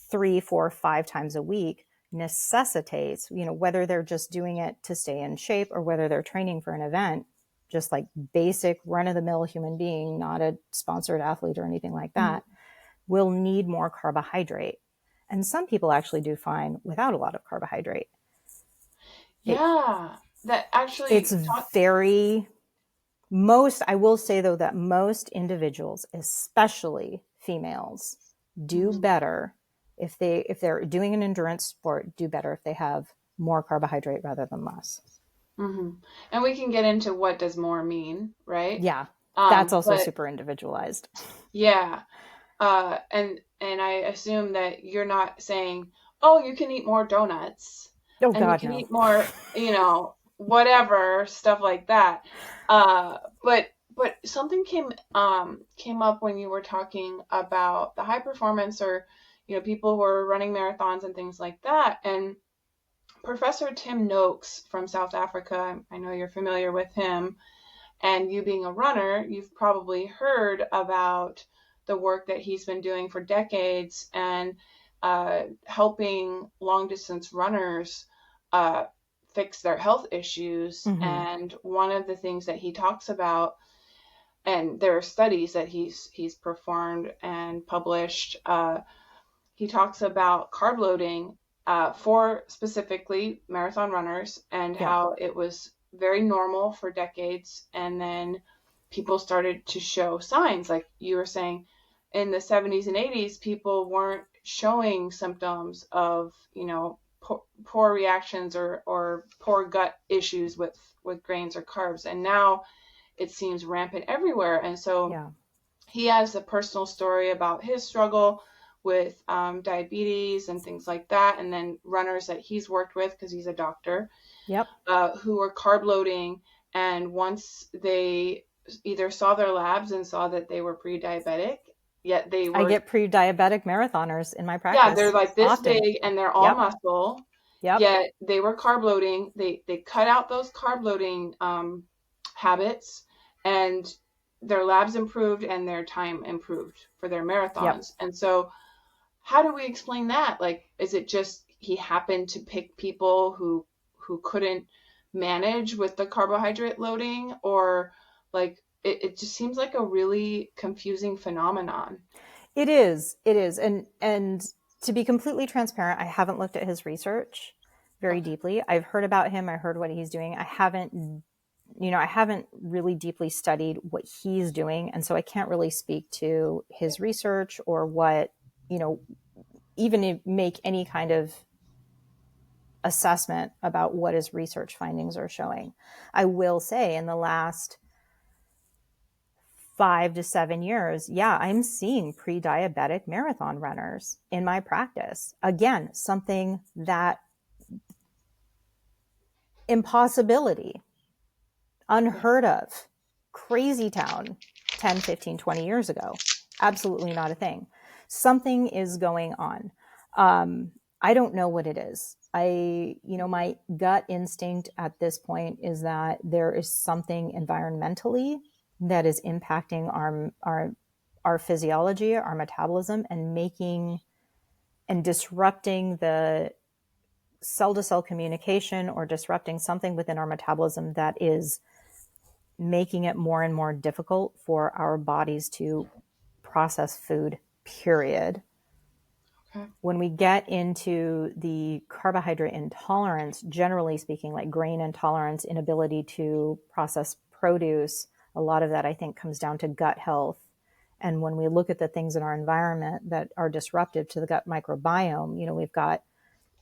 Speaker 3: 3, 4, 5 times a week necessitates, whether they're just doing it to stay in shape or whether they're training for an event, just like basic run of the mill human being, not a sponsored athlete or anything like that, will need more carbohydrate. And some people actually do fine without a lot of carbohydrate.
Speaker 2: Yeah, that actually
Speaker 3: It's very, I will say though that most individuals, especially females, do better if they're doing an endurance sport, do better if they have more carbohydrate rather than less.
Speaker 2: And we can get into what does more mean, right?
Speaker 3: Yeah, that's also
Speaker 2: But
Speaker 3: super individualized.
Speaker 2: yeah, and I assume that you're not saying, oh, you can eat more donuts
Speaker 3: Oh
Speaker 2: and you
Speaker 3: God,
Speaker 2: can
Speaker 3: no.
Speaker 2: eat more, whatever stuff like that. But something came up when you were talking about the high performance or people who are running marathons and things like that. And Professor Tim Noakes from South Africa, I know you're familiar with him, and you being a runner, you've probably heard about the work that he's been doing for decades and helping long distance runners fix their health issues. And one of the things that he talks about, and there are studies that he's performed and published, he talks about carb loading for specifically marathon runners and how it was very normal for decades. And then people started to show signs, like you were saying, in the 70s and 80s, people weren't showing symptoms of, poor reactions or poor gut issues with grains or carbs. And now it seems rampant everywhere. And so he has a personal story about his struggle with diabetes and things like that. And then runners that he's worked with, because he's a doctor, who were carb loading. And once they either saw their labs and saw that they were pre-diabetic, yet they were...
Speaker 3: I get pre-diabetic marathoners in my practice.
Speaker 2: Yeah, they're like this
Speaker 3: often.
Speaker 2: big and they're all muscle.
Speaker 3: Yep.
Speaker 2: Yet they were carb loading. They cut out those carb loading habits, and their labs improved and their time improved for their marathons. And so how do we explain that? Like, is it just he happened to pick people who couldn't manage with the carbohydrate loading, or like it just seems like a really confusing phenomenon.
Speaker 3: It is. And to be completely transparent, I haven't looked at his research very deeply. I've heard about him. I heard what he's doing. I haven't really deeply studied what he's doing. And so I can't really speak to his research or what, even make any kind of assessment about what his research findings are showing. I will say in the last 5 to 7 years, yeah, I'm seeing pre-diabetic marathon runners in my practice. Again, something that impossibility, unheard of, crazy town 10, 15, 20 years ago. Absolutely not a thing. Something is going on. I don't know what it is. My gut instinct at this point is that there is something environmentally that is impacting our physiology, our metabolism, and making and disrupting the cell-to-cell communication, or disrupting something within our metabolism that is making it more and more difficult for our bodies to process food, period.
Speaker 2: Okay.
Speaker 3: When we get into the carbohydrate intolerance, generally speaking, like grain intolerance, inability to process produce, a lot of that I think comes down to gut health. And when we look at the things in our environment that are disruptive to the gut microbiome, we've got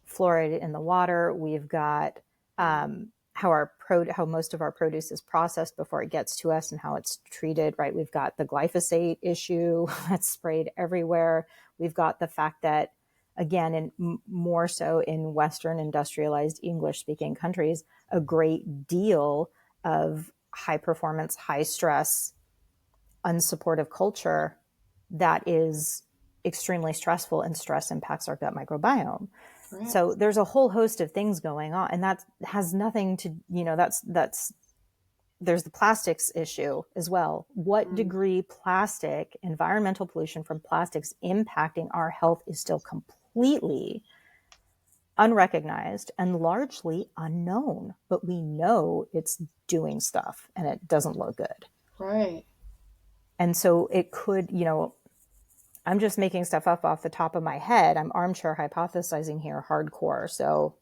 Speaker 3: fluoride in the water, we've got how most of our produce is processed before it gets to us and how it's treated, right? We've got the glyphosate issue that's sprayed everywhere. We've got the fact that, again, and more so in Western industrialized English speaking countries, a great deal of high performance, high stress, unsupportive culture that is extremely stressful, and stress impacts our gut microbiome. Right. So there's a whole host of things going on, and that has nothing to, there's the plastics issue as well. What degree plastic, environmental pollution from plastics impacting our health is still completely unrecognized and largely unknown, but we know it's doing stuff and it doesn't look good.
Speaker 2: Right.
Speaker 3: And so it could, I'm just making stuff up off the top of my head. I'm armchair hypothesizing here, hardcore. So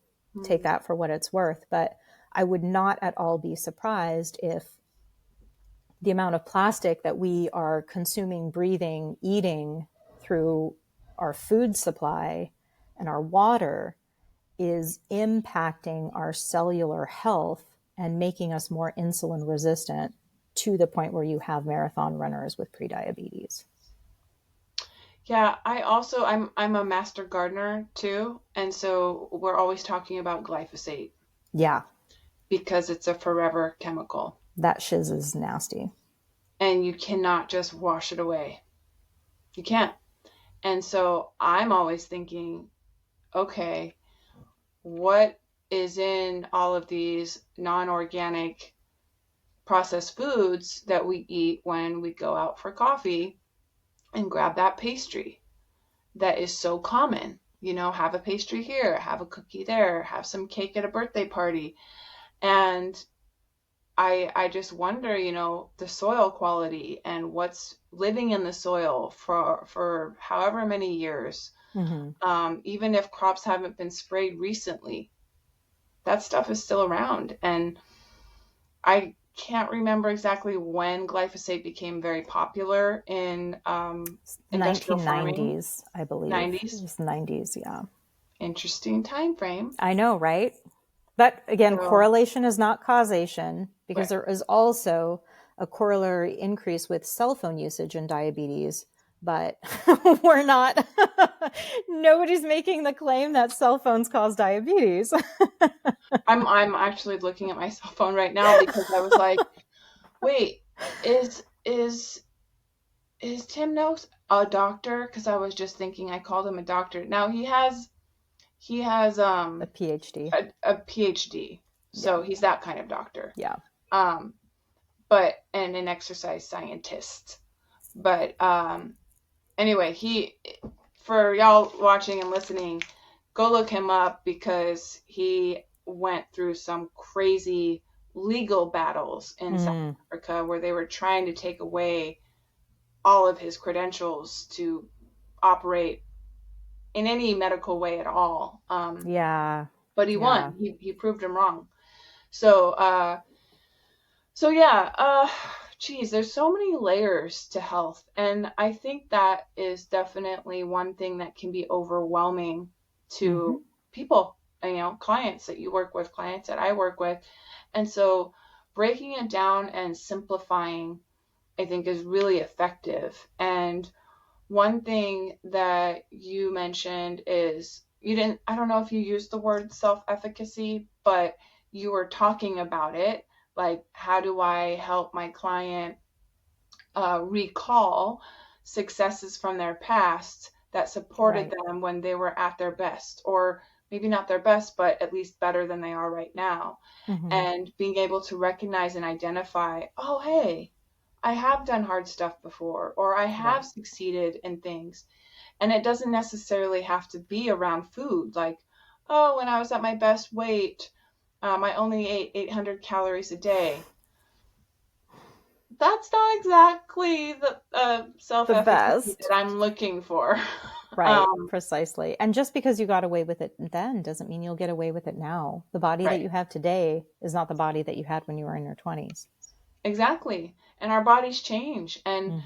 Speaker 3: take that for what it's worth. But I would not at all be surprised if the amount of plastic that we are consuming, breathing, eating through our food supply and our water is impacting our cellular health and making us more insulin resistant, to the point where you have marathon runners with prediabetes.
Speaker 2: Yeah, I'm a master gardener too, and so we're always talking about glyphosate.
Speaker 3: Yeah.
Speaker 2: Because it's a forever chemical.
Speaker 3: That shiz is nasty.
Speaker 2: And you cannot just wash it away. You can't. And so I'm always thinking, okay, what is in all of these non-organic processed foods that we eat when we go out for coffee and grab that pastry that is so common? Have a pastry here, have a cookie there, have some cake at a birthday party. And I just wonder, the soil quality and what's living in the soil for however many years. Mm-hmm. Even if crops haven't been sprayed recently, that stuff is still around. And I can't remember exactly when glyphosate became very popular in industrial
Speaker 3: 1990s,
Speaker 2: farming.
Speaker 3: I believe.
Speaker 2: 90s?
Speaker 3: It was 90s, yeah.
Speaker 2: Interesting time frame.
Speaker 3: I know, right? But again, correlation is not causation, because There is also a corollary increase with cell phone usage and diabetes. But we're not, nobody's making the claim that cell phones cause diabetes.
Speaker 2: I'm actually looking at my cell phone right now because I was like, wait, is Tim Noakes a doctor? Because I was just thinking I called him a doctor. Now he has a
Speaker 3: PhD.
Speaker 2: A PhD. So he's that kind of doctor.
Speaker 3: Yeah.
Speaker 2: But and an exercise scientist. But anyway, for y'all watching and listening, go look him up because he went through some crazy legal battles in South Africa where they were trying to take away all of his credentials to operate in any medical way at all. But he won. He proved him wrong. So, geez, there's so many layers to health. And I think that is definitely one thing that can be overwhelming to people, clients that you work with, clients that I work with. And so breaking it down and simplifying, I think, is really effective. And one thing that you mentioned is I don't know if you used the word self-efficacy, but you were talking about it. Like, how do I help my client recall successes from their past that supported them when they were at their best, or maybe not their best, but at least better than they are right now. And being able to recognize and identify, oh, hey, I have done hard stuff before, or I have succeeded in things. And it doesn't necessarily have to be around food. Like, oh, when I was at my best weight, I only ate 800 calories a day. That's not exactly the self-efficacy that I'm looking for.
Speaker 3: Right, precisely. And just because you got away with it then doesn't mean you'll get away with it now. The body that you have today is not the body that you had when you were in your 20s.
Speaker 2: Exactly. And our bodies change. And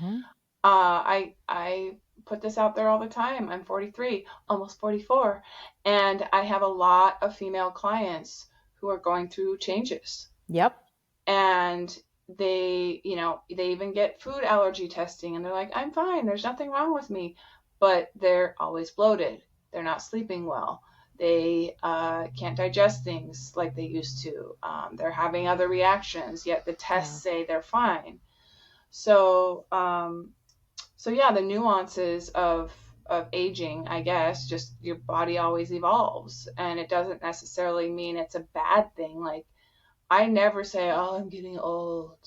Speaker 2: I put this out there all the time. I'm 43, almost 44, and I have a lot of female clients who are going through changes.
Speaker 3: Yep.
Speaker 2: And they even get food allergy testing, and they're like, I'm fine, there's nothing wrong with me, but they're always bloated. They're not sleeping well. They can't digest things like they used to. They're having other reactions, yet the tests say they're fine. So, the nuances of aging, I guess, just your body always evolves, and it doesn't necessarily mean it's a bad thing. Like, I never say, oh, I'm getting old.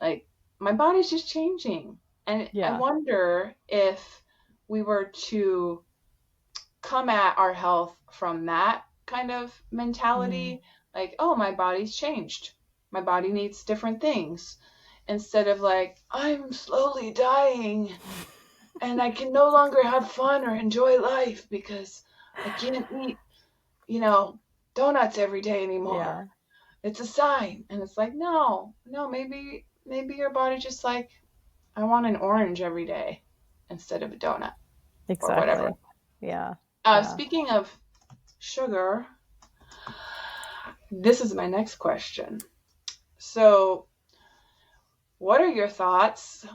Speaker 2: Like, my body's just changing. And I wonder if we were to come at our health from that kind of mentality, like, oh, my body's changed. My body needs different things. Instead of like, I'm slowly dying and I can no longer have fun or enjoy life because I can't eat, donuts every day anymore.
Speaker 3: Yeah.
Speaker 2: It's a sign. And it's like, no, maybe your body just like, I want an orange every day instead of a donut.
Speaker 3: Exactly.
Speaker 2: Or whatever.
Speaker 3: Yeah.
Speaker 2: Speaking of sugar, this is my next question. So, what are your thoughts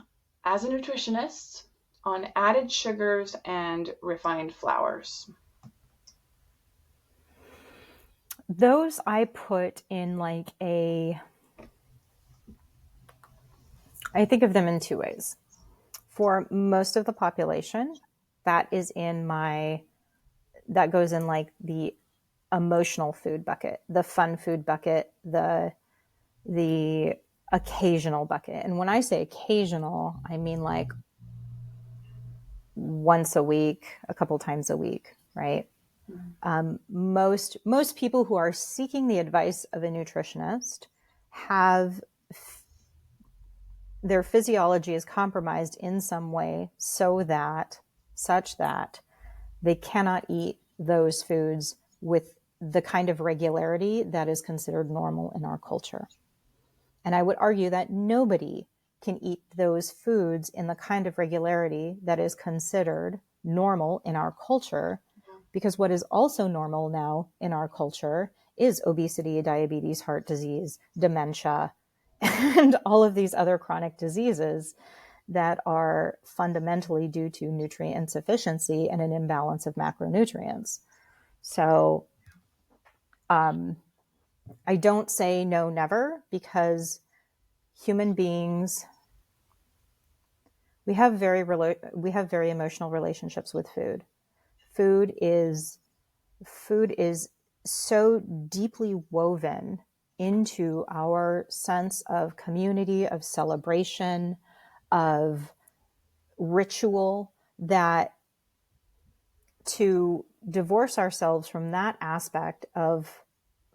Speaker 2: as a nutritionist on added sugars and refined flours?
Speaker 3: Those I put in like I think of them in two ways. For most of the population, that goes in like the emotional food bucket, the fun food bucket, the occasional bucket. And when I say occasional, I mean like once a week, a couple times a week, right? Most people who are seeking the advice of a nutritionist have their physiology is compromised in some way such that they cannot eat those foods with the kind of regularity that is considered normal in our culture. And I would argue that nobody can eat those foods in the kind of regularity that is considered normal in our culture, because what is also normal now in our culture is obesity, diabetes, heart disease, dementia, and all of these other chronic diseases that are fundamentally due to nutrient insufficiency and an imbalance of macronutrients. So I don't say no, never, because human beings, we have very emotional relationships with food. Food is so deeply woven into our sense of community, of celebration, of ritual, that to divorce ourselves from that aspect of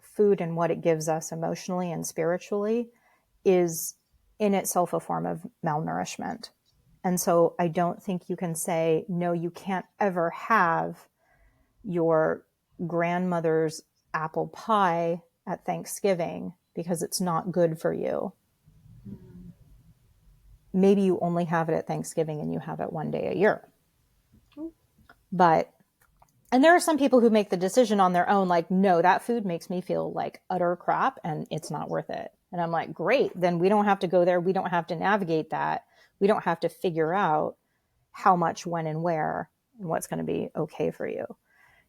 Speaker 3: food and what it gives us emotionally and spiritually is in itself a form of malnourishment. And so I don't think you can say, no, you can't ever have your grandmother's apple pie at Thanksgiving because it's not good for you. Maybe you only have it at Thanksgiving and you have it one day a year. But, and there are some people who make the decision on their own, like, no, that food makes me feel like utter crap and it's not worth it. And I'm like, great, then we don't have to go there. We don't have to navigate that. We don't have to figure out how much, when, and where, and what's going to be okay for you.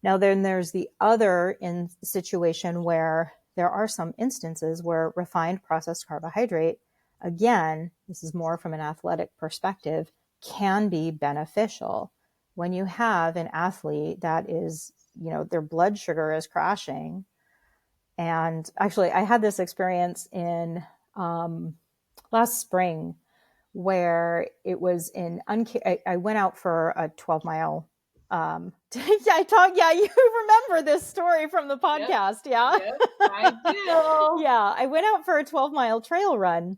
Speaker 3: Now, then there's the other situation where there are some instances where refined processed carbohydrate, again, this is more from an athletic perspective, can be beneficial. When you have an athlete that is, their blood sugar is crashing. And actually, I had this experience in last spring where it was I went out for a 12-mile you remember this story from the podcast.
Speaker 2: Yep, I do.
Speaker 3: Yeah, I went out for a 12-mile trail run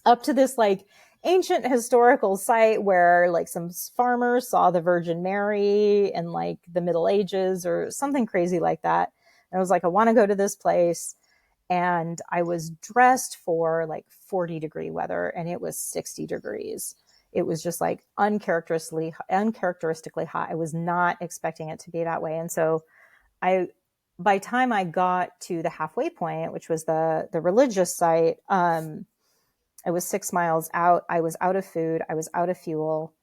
Speaker 3: up to this like ancient historical site where like some farmers saw the Virgin Mary in like the Middle Ages or something crazy like that. And I was like, I want to go to this place. And I was dressed for like 40-degree weather and it was 60 degrees. It was just like uncharacteristically hot. I was not expecting it to be that way. And so by the time I got to the halfway point, which was the religious site, I was 6 miles out. I was out of food. I was out of fuel.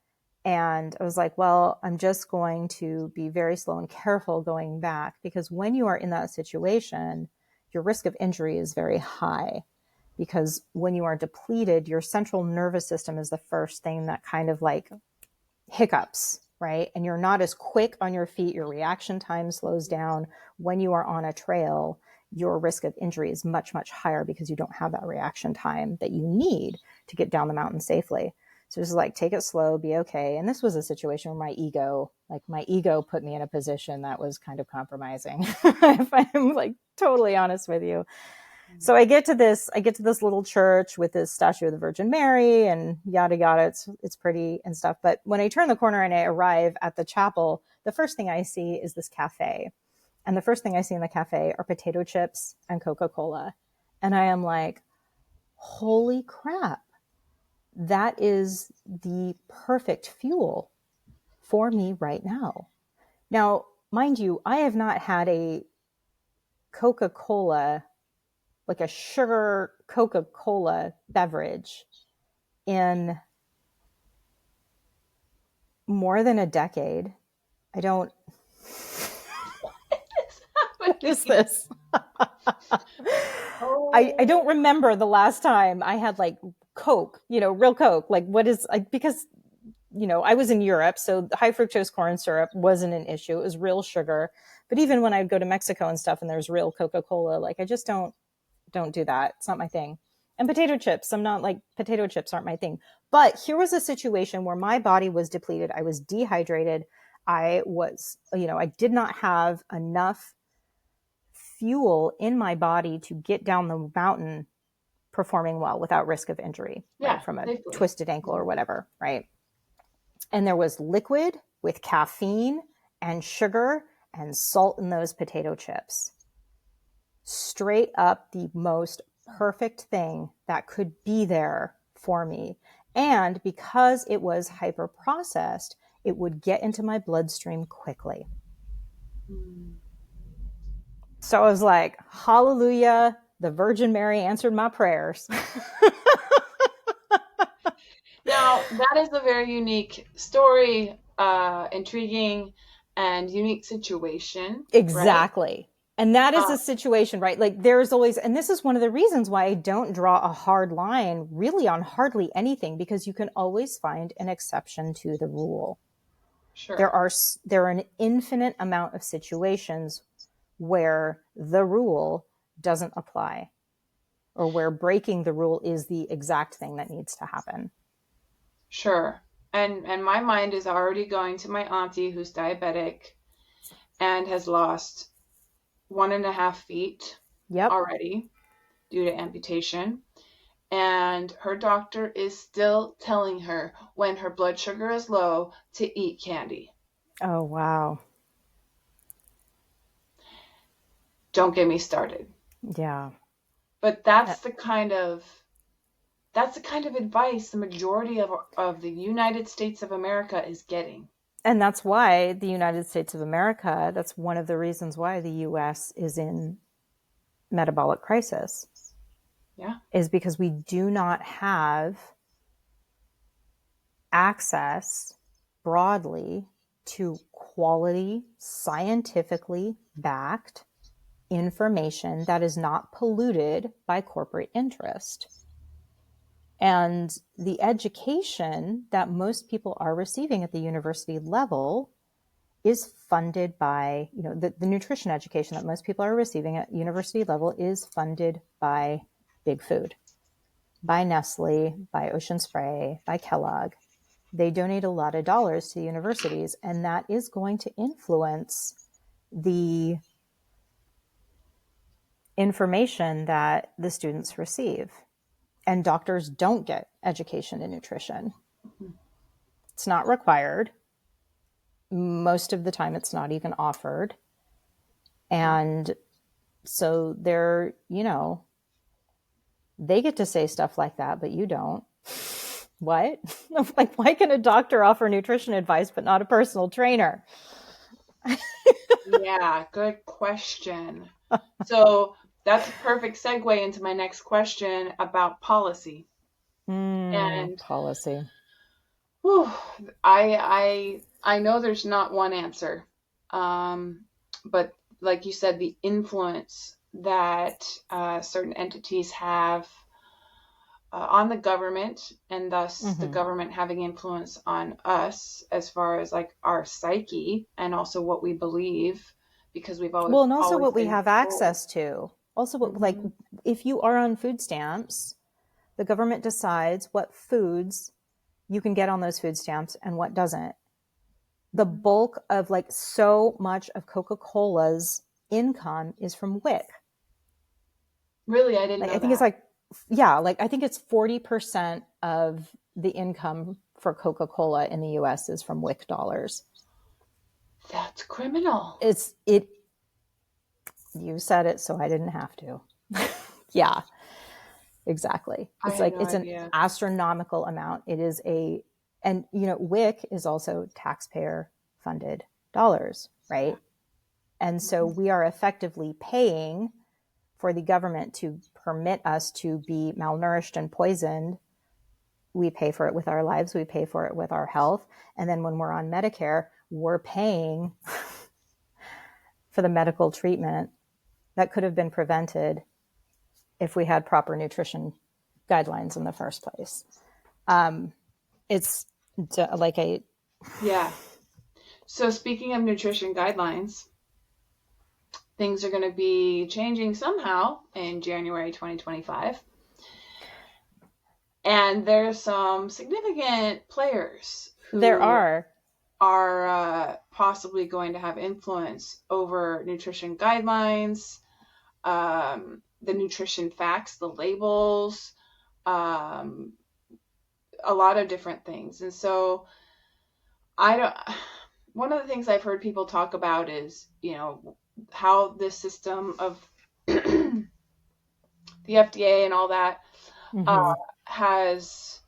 Speaker 3: And I was like, well, I'm just going to be very slow and careful going back, because when you are in that situation, your risk of injury is very high, because when you are depleted, your central nervous system is the first thing that kind of like hiccups, right? And you're not as quick on your feet. Your reaction time slows down. When you are on a trail, your risk of injury is much, much higher because you don't have that reaction time that you need to get down the mountain safely. So just like, take it slow, be okay. And this was a situation where my ego put me in a position that was kind of compromising, if I'm like totally honest with you. So I get to this little church with this statue of the Virgin Mary and yada, yada. It's pretty and stuff. But when I turn the corner and I arrive at the chapel, the first thing I see is this cafe. And the first thing I see in the cafe are potato chips and Coca-Cola. And I am like, holy crap. That is the perfect fuel for me right now. Now, mind you, I have not had a Coca-Cola, like a sugar Coca-Cola beverage, in more than a decade. What is this? I don't remember the last time I had like Coke, real Coke. Like, what is, because, I was in Europe, so high fructose corn syrup wasn't an issue. It was real sugar. But even when I'd go to Mexico and stuff and there's real Coca-Cola, like I just don't do that. It's not my thing. And potato chips, potato chips aren't my thing. But here was a situation where my body was depleted. I was dehydrated. I did not have enough fuel in my body to get down the mountain performing well without risk of injury, right, from a twisted ankle or whatever, right? And there was liquid with caffeine and sugar and salt in those potato chips. Straight up the most perfect thing that could be there for me. And because it was hyper processed, it would get into my bloodstream quickly. So I was like, hallelujah, the Virgin Mary answered my prayers.
Speaker 2: Now, that is a very unique story, intriguing and unique situation.
Speaker 3: Exactly. Right? And that is a situation, right? Like there's always, and this is one of the reasons why I don't draw a hard line really on hardly anything, because you can always find an exception to the rule.
Speaker 2: Sure.
Speaker 3: There are an infinite amount of situations where the rule doesn't apply, or where breaking the rule is the exact thing that needs to happen.
Speaker 2: Sure. And my mind is already going to my auntie who's diabetic, and has lost 1.5 feet
Speaker 3: Yep.
Speaker 2: already due to amputation. And her doctor is still telling her when her blood sugar is low to eat candy.
Speaker 3: Oh, wow.
Speaker 2: Don't get me started.
Speaker 3: Yeah.
Speaker 2: But that's the kind of advice the majority of the United States of America is getting.
Speaker 3: And that's why the United States of America, that's one of the reasons why the US is in metabolic crisis.
Speaker 2: Yeah.
Speaker 3: Is because we do not have access broadly to quality, scientifically backed information that is not polluted by corporate interest. And the education that most people are receiving at the university level is funded by, the nutrition education that most people are receiving at university level is funded by big food, by Nestle, by Ocean Spray, by Kellogg. They donate a lot of dollars to the universities, and that is going to influence the information that the students receive. And doctors don't get education in nutrition. It's not required. Most of the time, it's not even offered. And so they're, they get to say stuff like that, but you don't. What? Like, why can a doctor offer nutrition advice, but not a personal trainer?
Speaker 2: Yeah, good question. So that's a perfect segue into my next question about policy. And
Speaker 3: Policy.
Speaker 2: whew, I know there's not one answer, but like you said, the influence that certain entities have on the government, and thus the government having influence on us as far as like our psyche and also what we believe, because we've always
Speaker 3: and also
Speaker 2: always
Speaker 3: what we
Speaker 2: been
Speaker 3: have
Speaker 2: told.
Speaker 3: access to. Also, like if you are on food stamps, the government decides what foods you can get on those food stamps and what doesn't. The bulk of like so much of Coca-Cola's income is from WIC.
Speaker 2: Really, I didn't know
Speaker 3: I think it's I think it's 40% of the income for Coca-Cola in the US is from WIC dollars.
Speaker 2: That's criminal.
Speaker 3: You said it, so I didn't have to. Yeah, exactly. It's an astronomical amount. It is and WIC is also taxpayer funded dollars, right? And so we are effectively paying for the government to permit us to be malnourished and poisoned. We pay for it with our lives. We pay for it with our health. And then when we're on Medicare, we're paying for the medical treatment that could have been prevented if we had proper nutrition guidelines in the first place. It's like
Speaker 2: Yeah. So speaking of nutrition guidelines, things are going to be changing somehow in January 2025. And there's some significant players who
Speaker 3: are
Speaker 2: possibly going to have influence over nutrition guidelines, the nutrition facts, the labels, a lot of different things. And so one of the things I've heard people talk about is, how this system of the FDA and all that has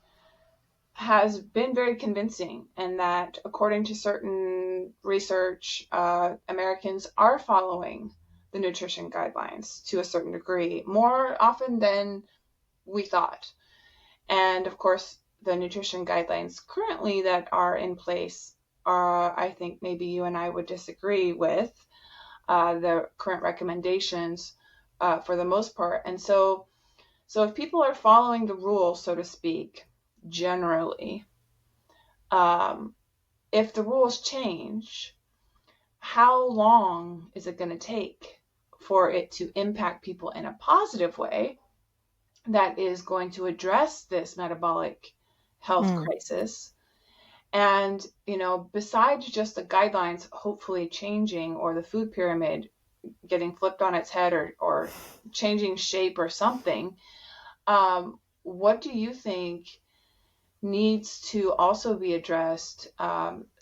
Speaker 2: been very convincing, and that according to certain research, Americans are following the nutrition guidelines to a certain degree, more often than we thought. And of course, the nutrition guidelines currently that are in place are, I think maybe you and I would disagree with the current recommendations for the most part. And so if people are following the rules, so to speak, generally, if the rules change, how long is it going to take for it to impact people in a positive way that is going to address this metabolic health crisis? And, besides just the guidelines hopefully changing, or the food pyramid getting flipped on its head, or changing shape or something, what do you think needs to also be addressed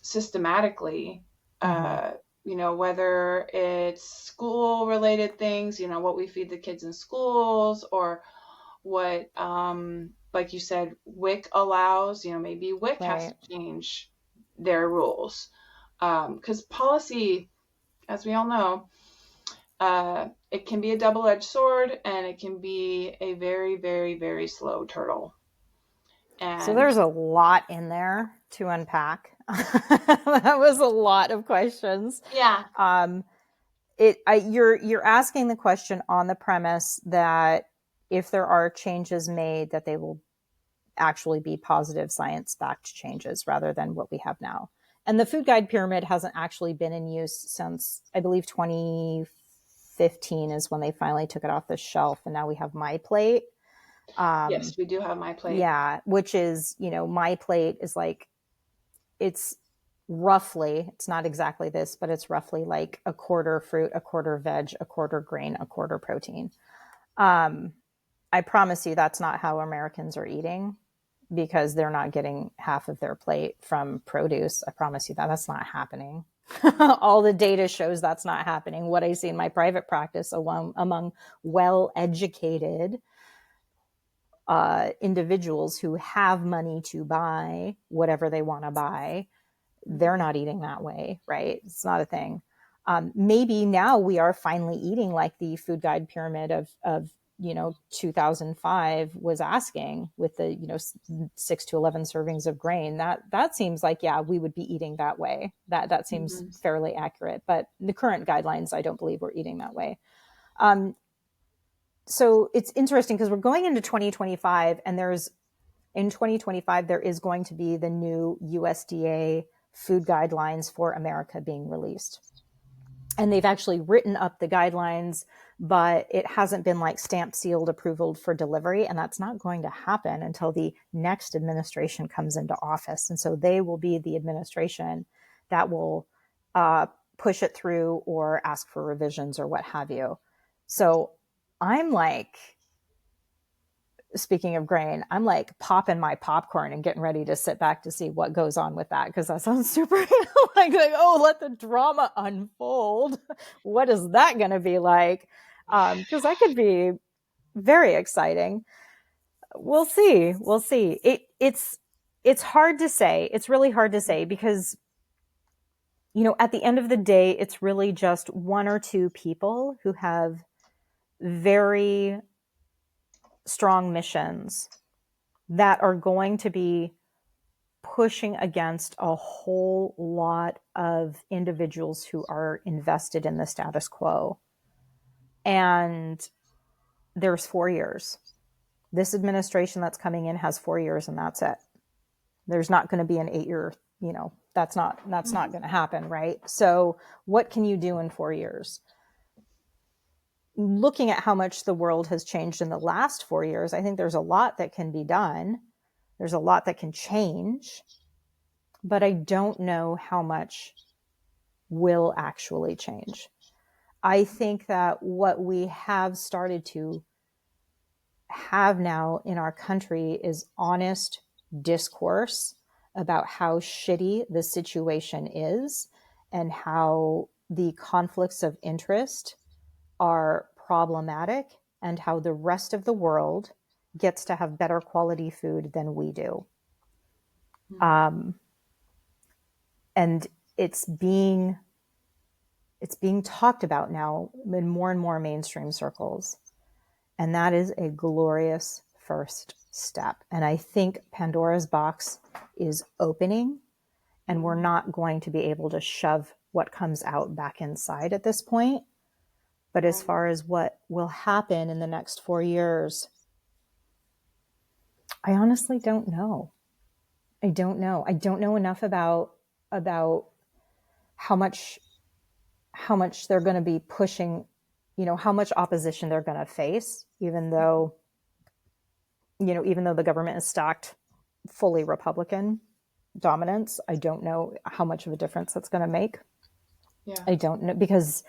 Speaker 2: systematically? Whether it's school related things, what we feed the kids in schools, or what, like you said, WIC allows, maybe WIC has to change their rules. Because policy, as we all know, it can be a double-edged sword, and it can be a very, very, very slow turtle. And
Speaker 3: so there's a lot in there to unpack. That was a lot of questions.
Speaker 2: Yeah.
Speaker 3: You're asking the question on the premise that if there are changes made, that they will actually be positive science-backed changes rather than what we have now. And the food guide pyramid hasn't actually been in use since, I believe, 2015 is when they finally took it off the shelf. And now we have My Plate.
Speaker 2: Yes, we do have My Plate.
Speaker 3: Yeah, which is, My Plate is like, it's roughly, it's not exactly this, but it's roughly like a quarter fruit, a quarter veg, a quarter grain, a quarter protein. I promise you that's not how Americans are eating, because they're not getting half of their plate from produce. I promise you that's not happening. All the data shows that's not happening. What I see in my private practice among well-educated individuals who have money to buy whatever they want to buy, they're not eating that way, right? It's not a thing. Maybe now we are finally eating like the food guide pyramid of 2005 was asking, with the 6 to 11 servings of grain. That seems like, yeah, we would be eating that way. That seems fairly accurate. But the current guidelines, I don't believe we're eating that way. So it's interesting because we're going into 2025, and in 2025 there is going to be the new USDA food guidelines for America being released. And they've actually written up the guidelines, but it hasn't been like stamped, sealed, approval for delivery. And that's not going to happen until the next administration comes into office. And so they will be the administration that will push it through or ask for revisions or what have you. So I'm like, speaking of grain, I'm like popping my popcorn and getting ready to sit back to see what goes on with that, because that sounds super like, oh, let the drama unfold. What is that going to be like? Because that could be very exciting. We'll see. It's hard to say. It's really hard to say, because at the end of the day, it's really just one or two people who have very strong missions that are going to be pushing against a whole lot of individuals who are invested in the status quo. And there's 4 years. This administration that's coming in has 4 years, and that's it. There's not going to be an 8-year, that's not going to happen, right? So what can you do in 4 years? Looking at how much the world has changed in the last 4 years, I think there's a lot that can be done. There's a lot that can change, but I don't know how much will actually change. I think that what we have started to have now in our country is honest discourse about how shitty the situation is, and how the conflicts of interest are problematic, and how the rest of the world gets to have better quality food than we do. And it's being talked about now in more and more mainstream circles. And that is a glorious first step. And I think Pandora's box is opening, and we're not going to be able to shove what comes out back inside at this point. But as far as what will happen in the next 4 years, I honestly don't know. I don't know enough about how much they're going to be pushing, how much opposition they're going to face, even though the government is stacked fully Republican. dominance. I don't know how much of a difference that's going to make.
Speaker 2: Yeah.
Speaker 3: I don't know because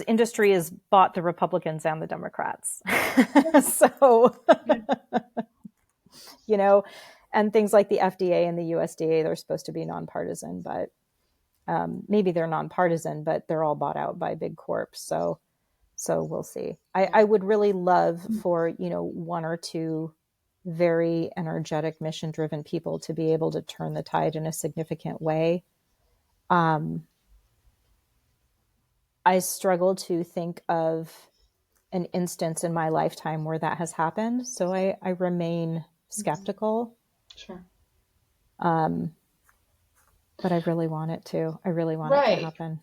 Speaker 3: industry has bought the Republicans and the Democrats. So, you know, and things like the FDA and the USDA, they're supposed to be nonpartisan, but maybe they're nonpartisan, but they're all bought out by big corps. So we'll see. I would really love for, one or two very energetic, mission-driven people to be able to turn the tide in a significant way. I struggle to think of an instance in my lifetime where that has happened. So I remain skeptical.
Speaker 2: Sure.
Speaker 3: But I really want it to. I really want it to happen.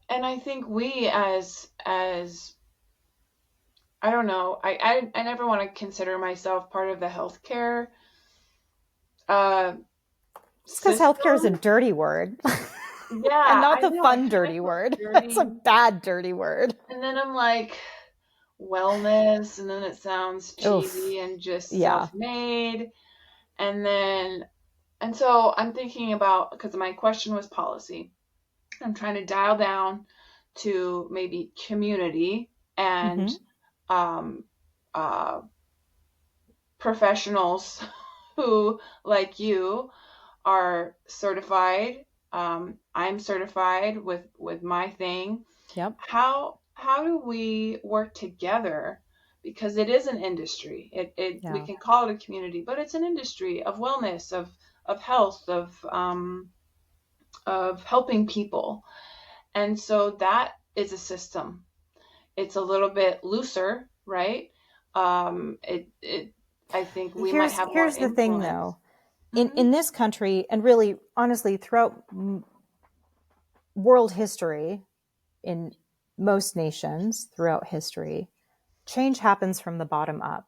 Speaker 2: And I think we as I don't know, I never want to consider myself part of the healthcare
Speaker 3: because healthcare is a dirty word.
Speaker 2: Yeah.
Speaker 3: And not the fun dirty word. It's a bad dirty word.
Speaker 2: And then I'm like, wellness, and then it sounds cheesy and just self-made. And so I'm thinking about, because my question was policy, I'm trying to dial down to maybe community and professionals who, like you, are certified. I'm certified with my thing.
Speaker 3: Yep.
Speaker 2: How do we work together? Because it is an industry. We can call it a community, but it's an industry of wellness, of health, of helping people. And so that is a system. It's a little bit looser, right? I think we might have more influence.
Speaker 3: Here's the thing, though. In this country, and really, honestly, throughout world history, in most nations throughout history, change happens from the bottom up,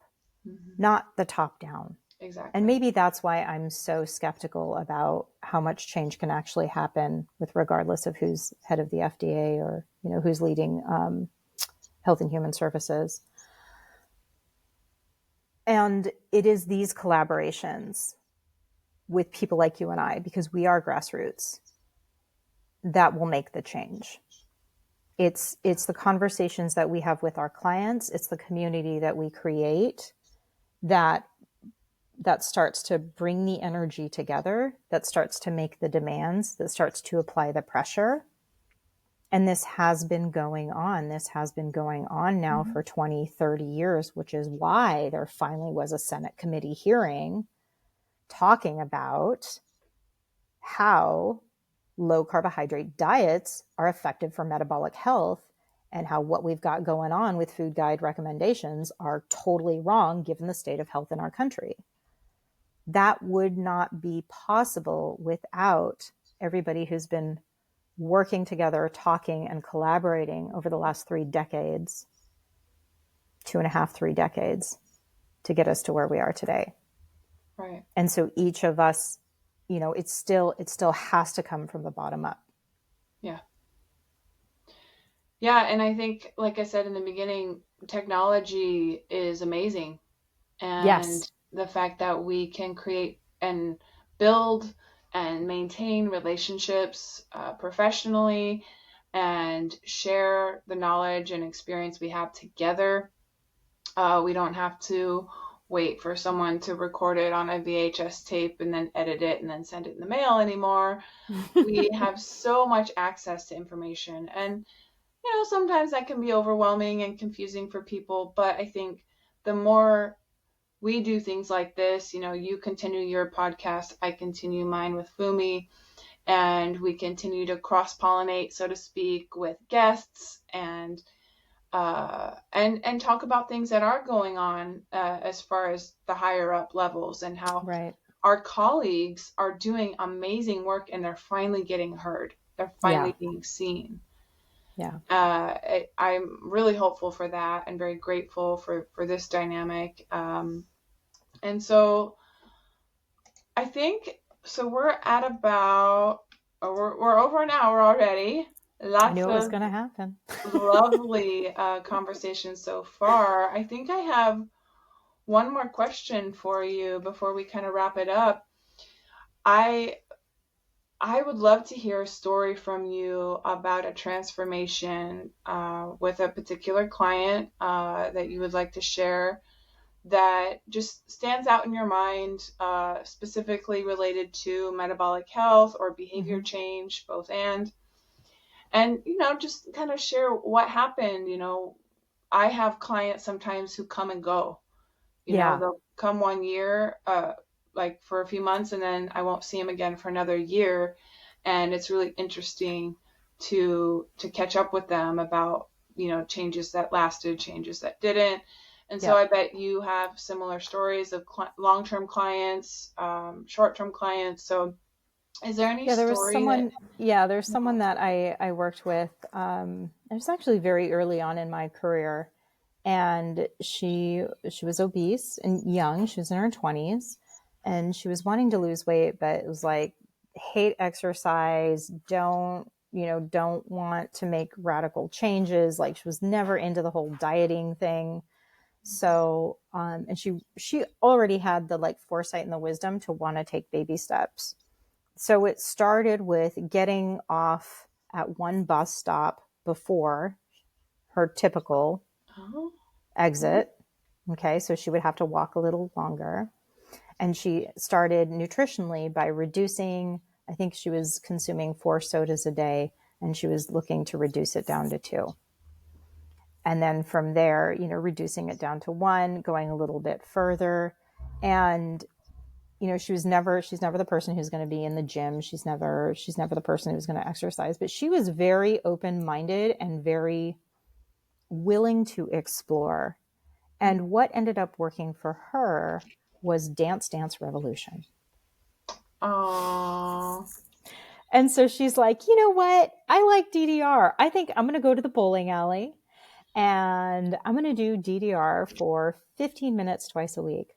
Speaker 3: not the top down.
Speaker 2: Exactly.
Speaker 3: And maybe that's why I'm so skeptical about how much change can actually happen with regardless of who's head of the FDA or, who's leading Health and Human Services. And it is these collaborations with people like you and I, because we are grassroots, that will make the change. It's the conversations that we have with our clients. It's the community that we create that starts to bring the energy together, that starts to make the demands, that starts to apply the pressure. And this has been going on. This has been going on now for 20, 30 years, which is why there finally was a Senate committee hearing talking about how low carbohydrate diets are effective for metabolic health and how what we've got going on with food guide recommendations are totally wrong given the state of health in our country. That would not be possible without everybody who's been working together, talking and collaborating over the last 3 decades, 2.5, 3 decades, to get us to where we are today.
Speaker 2: Right.
Speaker 3: And so each of us, it still has to come from the bottom up.
Speaker 2: Yeah. Yeah. And I think, like I said in the beginning, technology is amazing. And the fact that we can create and build and maintain relationships professionally and share the knowledge and experience we have together. We don't have to wait for someone to record it on a VHS tape and then edit it and then send it in the mail anymore. We have so much access to information. And, sometimes that can be overwhelming and confusing for people. But I think the more we do things like this, you continue your podcast, I continue mine with Fumi, and we continue to cross-pollinate, so to speak, with guests and talk about things that are going on as far as the higher up levels and how our colleagues are doing amazing work and they're finally getting heard. They're finally being seen.
Speaker 3: Yeah.
Speaker 2: I'm really hopeful for that and very grateful for this dynamic. And so I think, we're at about, we're over an hour already.
Speaker 3: I knew it was going to happen.
Speaker 2: Lovely conversation so far. I think I have one more question for you before we kind of wrap it up. I I would love to hear a story from you about a transformation with a particular client that you would like to share that just stands out in your mind, specifically related to metabolic health or behavior change, both and just kind of share what happened. I have clients sometimes who come and go.
Speaker 3: Yeah.
Speaker 2: They'll come 1 year, like for a few months, and then I won't see them again for another year. And it's really interesting to catch up with them about, changes that lasted, changes that didn't. And so
Speaker 3: Yep.
Speaker 2: I bet you have similar stories of long-term clients, short-term clients. So is there any
Speaker 3: Yeah, there was
Speaker 2: story that,
Speaker 3: someone. Yeah, there's someone that I worked with. It was actually very early on in my career, and she was obese and young. She was in her 20s, and she was wanting to lose weight, but it was like hate exercise. Don't want to make radical changes. Like, she was never into the whole dieting thing. So, and she already had the like foresight and the wisdom to want to take baby steps. So it started with getting off at one bus stop before her typical
Speaker 2: oh,
Speaker 3: exit. Okay, so she would have to walk a little longer. And she started nutritionally by reducing, I think she was consuming 4 sodas a day, and she was looking to reduce it down to 2. And then from there, reducing it down to 1, going a little bit further. And she's never the person who's going to be in the gym. She's never the person who's going to exercise, but she was very open-minded and very willing to explore. And what ended up working for her was Dance Dance Revolution.
Speaker 2: oh,
Speaker 3: And so she's like, you know what? I like DDR. I think I'm going to go to the bowling alley and I'm going to do DDR for 15 minutes twice a week.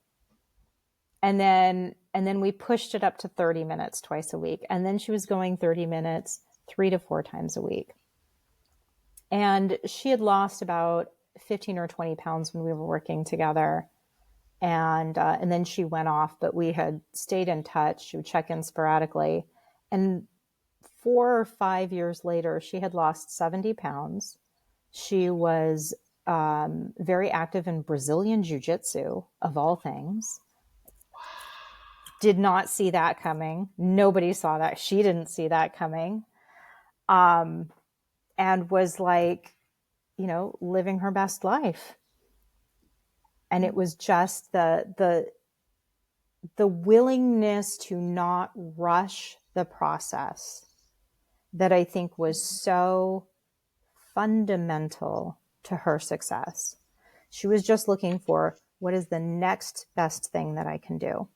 Speaker 3: And then we pushed it up to 30 minutes twice a week. And then she was going 30 minutes 3 to 4 times a week. And she had lost about 15 or 20 pounds when we were working together. And then she went off, but we had stayed in touch. She would check in sporadically. And 4 or 5 years later, she had lost 70 pounds. She was very active in Brazilian jiu-jitsu, of all things. Did not see that coming. Nobody saw that. She didn't see that coming. And was like, living her best life. And it was just the willingness to not rush the process that I think was so fundamental to her success. She was just looking for, what is the next best thing that I can do?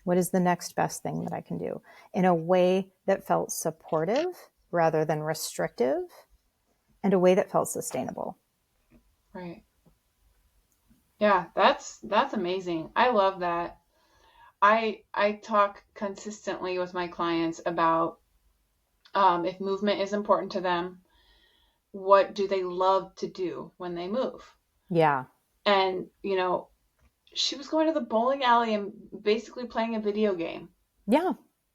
Speaker 3: What is the next best thing that I can do in a way that felt supportive rather than restrictive, and a way that felt sustainable?
Speaker 2: right. Yeah, that's amazing. I love that. I talk consistently with my clients about if movement is important to them, what do they love to do when they move?
Speaker 3: Yeah.
Speaker 2: And, she was going to the bowling alley and basically playing a video game.
Speaker 3: Yeah.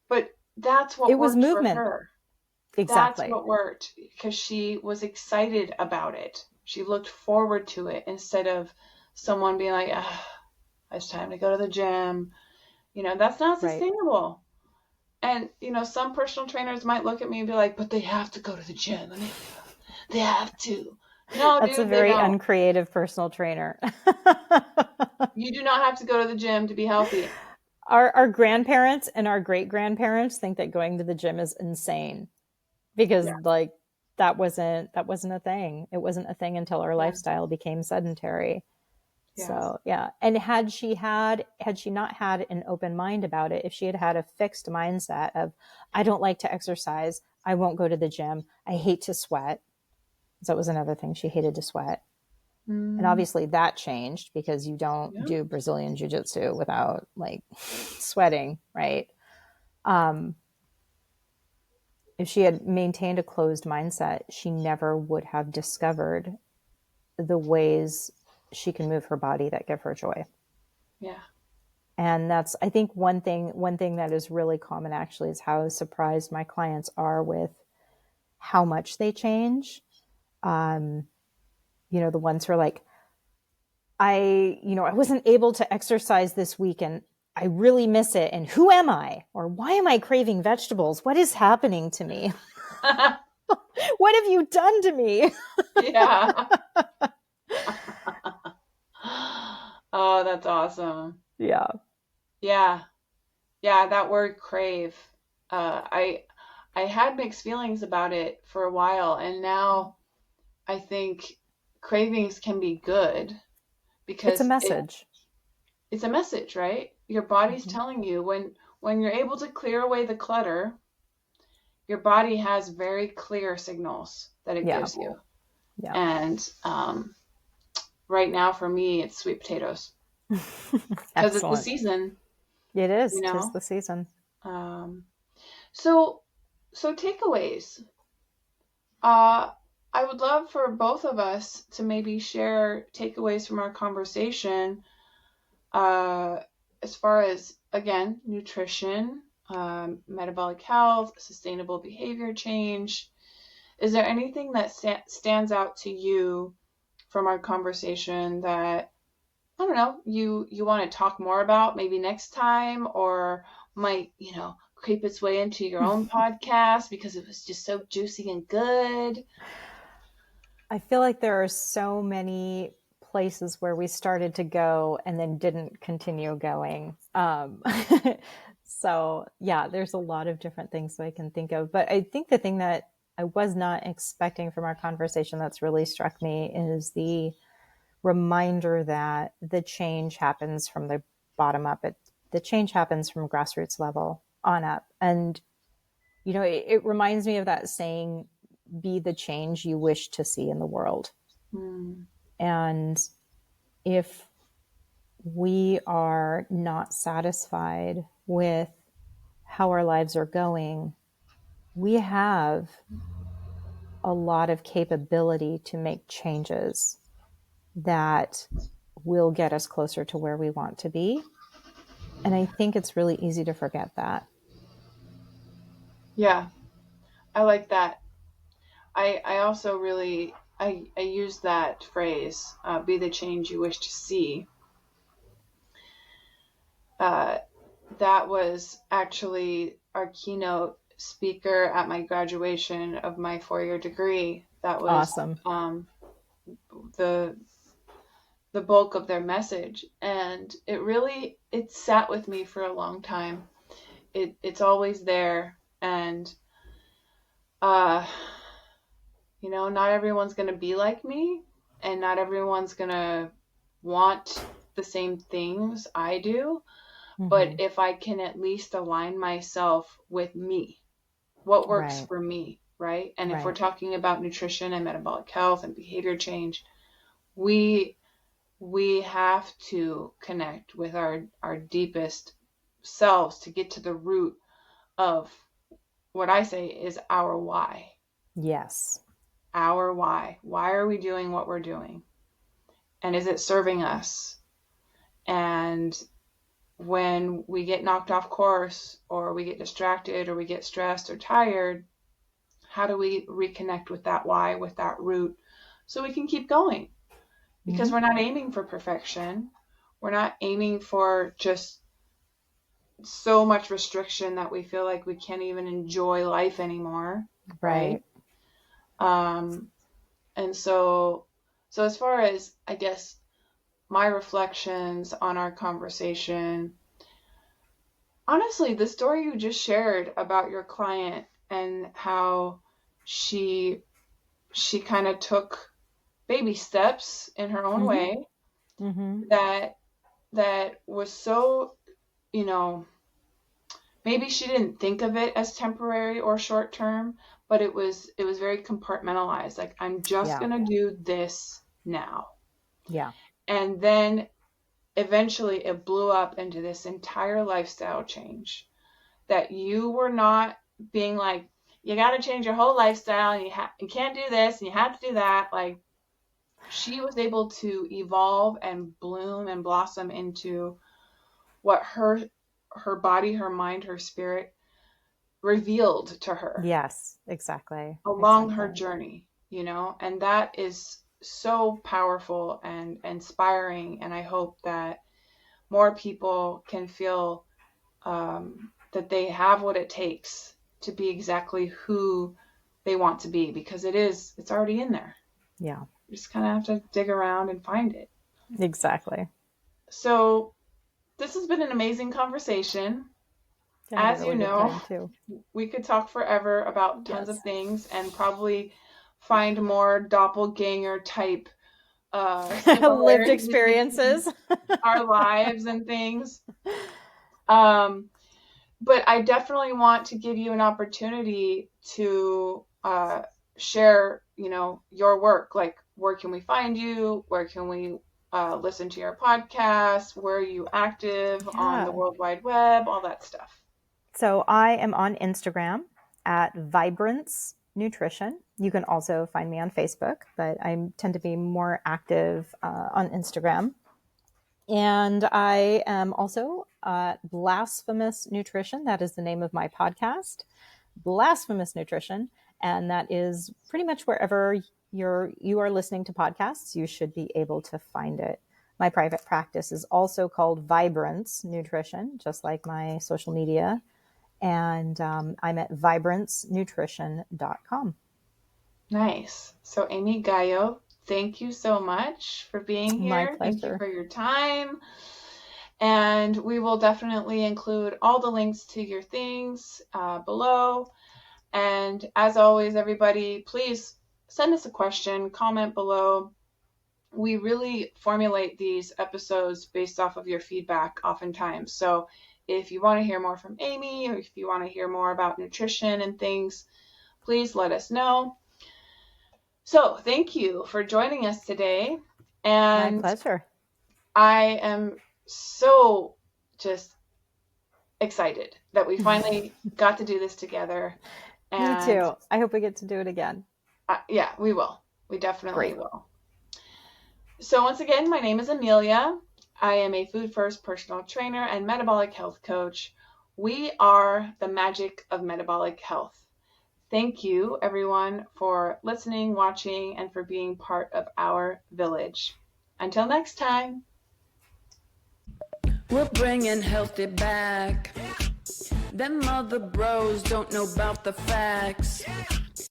Speaker 2: But that's what
Speaker 3: It was
Speaker 2: worked for
Speaker 3: movement.
Speaker 2: her. That's
Speaker 3: Exactly.
Speaker 2: what worked because she was excited about it. She looked forward to it instead of someone being like, it's time to go to the gym. That's not
Speaker 3: Right.
Speaker 2: sustainable. And, some personal trainers might look at me and be like, but they have to go to the gym. Amelia. They have to. No,
Speaker 3: That's a
Speaker 2: dude, they
Speaker 3: very
Speaker 2: don't.
Speaker 3: uncreative personal trainer.
Speaker 2: You do not have to go to the gym to be healthy.
Speaker 3: Our grandparents and our great grandparents think that going to the gym is insane because
Speaker 2: Yeah.
Speaker 3: like that wasn't a thing. It wasn't a thing until our
Speaker 2: Yeah.
Speaker 3: lifestyle became sedentary.
Speaker 2: Yes.
Speaker 3: So yeah. And had she not had an open mind about it, if she had had a fixed mindset of, I don't like to exercise, I won't go to the gym, I hate to sweat. So that was another thing. She hated to sweat. And obviously that changed because you don't
Speaker 2: Yeah.
Speaker 3: do Brazilian jiu-jitsu without like sweating, right? If she had maintained a closed mindset, she never would have discovered the ways she can move her body that give her joy.
Speaker 2: Yeah.
Speaker 3: And that's, I think one thing that is really common actually is how surprised my clients are with how much they change. The ones who are like, I wasn't able to exercise this week and I really miss it. And who am I? Or why am I craving vegetables? What is happening to me? What have you done to me?
Speaker 2: Yeah. Oh, that's awesome.
Speaker 3: Yeah.
Speaker 2: Yeah. Yeah, that word crave. I had mixed feelings about it for a while, and now I think cravings can be good
Speaker 3: It's a
Speaker 2: because
Speaker 3: message.
Speaker 2: it's a message, right? Your body's
Speaker 3: Mm-hmm.
Speaker 2: telling you when you're able to clear away the clutter, your body has very clear signals that it
Speaker 3: Yeah.
Speaker 2: gives you.
Speaker 3: Yeah.
Speaker 2: And right now for me, it's sweet potatoes because it's the
Speaker 3: Excellent.
Speaker 2: season,
Speaker 3: It is.
Speaker 2: you
Speaker 3: 'Tis
Speaker 2: know.
Speaker 3: the season.
Speaker 2: Um, so takeaways. Uh, I would love for both of us to maybe share takeaways from our conversation, uh, as far as, again, nutrition, metabolic health, sustainable behavior change. Is there anything that stands out to you from our conversation that, I don't know, you want to talk more about maybe next time, or might, creep its way into your own podcast because it was just so juicy and good?
Speaker 3: I feel like there are so many places where we started to go and then didn't continue going. So yeah, there's a lot of different things that I can think of. But I think the thing that I was not expecting from our conversation that's really struck me is the reminder that the change happens from the bottom up. The change happens from grassroots level on up. And, it reminds me of that saying, be the change you wish to see in the world.
Speaker 2: Hmm.
Speaker 3: And if we are not satisfied with how our lives are going, we have a lot of capability to make changes that will get us closer to where we want to be. And I think it's really easy to forget that.
Speaker 2: Yeah, I like that. I also really I use that phrase, be the change you wish to see. Uh, that was actually our keynote speaker at my graduation of my 4-year degree. That was
Speaker 3: Awesome.
Speaker 2: the bulk of their message, and it sat with me for a long time. It's always there, and uh, not everyone's gonna be like me, and not everyone's gonna want the same things I do. But
Speaker 3: Mm-hmm.
Speaker 2: if I can at least align myself with me, what works
Speaker 3: Right.
Speaker 2: for me, right? And if we're
Speaker 3: Right.
Speaker 2: talking about nutrition and metabolic health and behavior change, we have to connect with our deepest selves to get to the root of what I say is our why.
Speaker 3: Yes.
Speaker 2: Our why. Why are we doing what we're doing? And is it serving us? And when we get knocked off course, or we get distracted, or we get stressed or tired, how do we reconnect with that why, with that root, so we can keep going? Because
Speaker 3: Mm-hmm.
Speaker 2: we're not aiming for perfection. We're not aiming for just so much restriction that we feel like we can't even enjoy life anymore, right?
Speaker 3: Right.
Speaker 2: Um, and so as far as, I guess, my reflections on our conversation, honestly, the story you just shared about your client and how she kind of took baby steps in her own
Speaker 3: Mm-hmm.
Speaker 2: way,
Speaker 3: Mm-hmm.
Speaker 2: that was so, you know, maybe she didn't think of it as temporary or short term, but it was very compartmentalized. Like, I'm just
Speaker 3: Yeah.
Speaker 2: going to do this now.
Speaker 3: Yeah.
Speaker 2: And then eventually it blew up into this entire lifestyle change, that you were not being like, you got to change your whole lifestyle, and you can't do this and you have to do that. Like, she was able to evolve and bloom and blossom into what her body, her mind, her spirit revealed to her.
Speaker 3: Yes, exactly.
Speaker 2: Along her journey, you know, and that is so powerful and inspiring. And I hope that more people can feel that they have what it takes to be exactly who they want to be, because it's already in there.
Speaker 3: Yeah.
Speaker 2: You just kind of have to dig around and find it.
Speaker 3: Exactly.
Speaker 2: So this has been an amazing conversation.
Speaker 3: Yeah,
Speaker 2: As you know, we could talk forever about tons of things and probably find more doppelganger type
Speaker 3: lived experiences,
Speaker 2: our lives and things. But I definitely want to give you an opportunity to share, you know, your work. Like, where can we find you? Where can we listen to your podcast? Where are you active on the World Wide Web? All that stuff.
Speaker 3: So I am on Instagram at Vibrance Nutrition. You can also find me on Facebook, but I tend to be more active on Instagram. And I am also Blasphemous Nutrition. That is the name of my podcast, Blasphemous Nutrition. And that is pretty much wherever you are listening to podcasts, you should be able to find it. My private practice is also called Vibrance Nutrition, just like my social media. And I'm at vibrancenutrition.com.
Speaker 2: Nice. So Aimee Gallo, thank you so much for being here.
Speaker 3: My pleasure.
Speaker 2: Thank you for your time. And we will definitely include all the links to your things below. And as always, everybody, please send us a question, comment below. We really formulate these episodes based off of your feedback oftentimes. So if you want to hear more from Aimee, or if you want to hear more about nutrition and things, please let us know. So thank you for joining us today. And
Speaker 3: my pleasure.
Speaker 2: I am so just excited that we finally got to do this together.
Speaker 3: And me too. I hope we get to do it again.
Speaker 2: Yeah, we will. We definitely will. So once again, my name is Amelia. I am a food first personal trainer and metabolic health coach. We are the magic of metabolic health. Thank you, everyone, for listening, watching, and for being part of our village. Until next time.
Speaker 1: We're bringing healthy back. Them other bros don't know about the facts.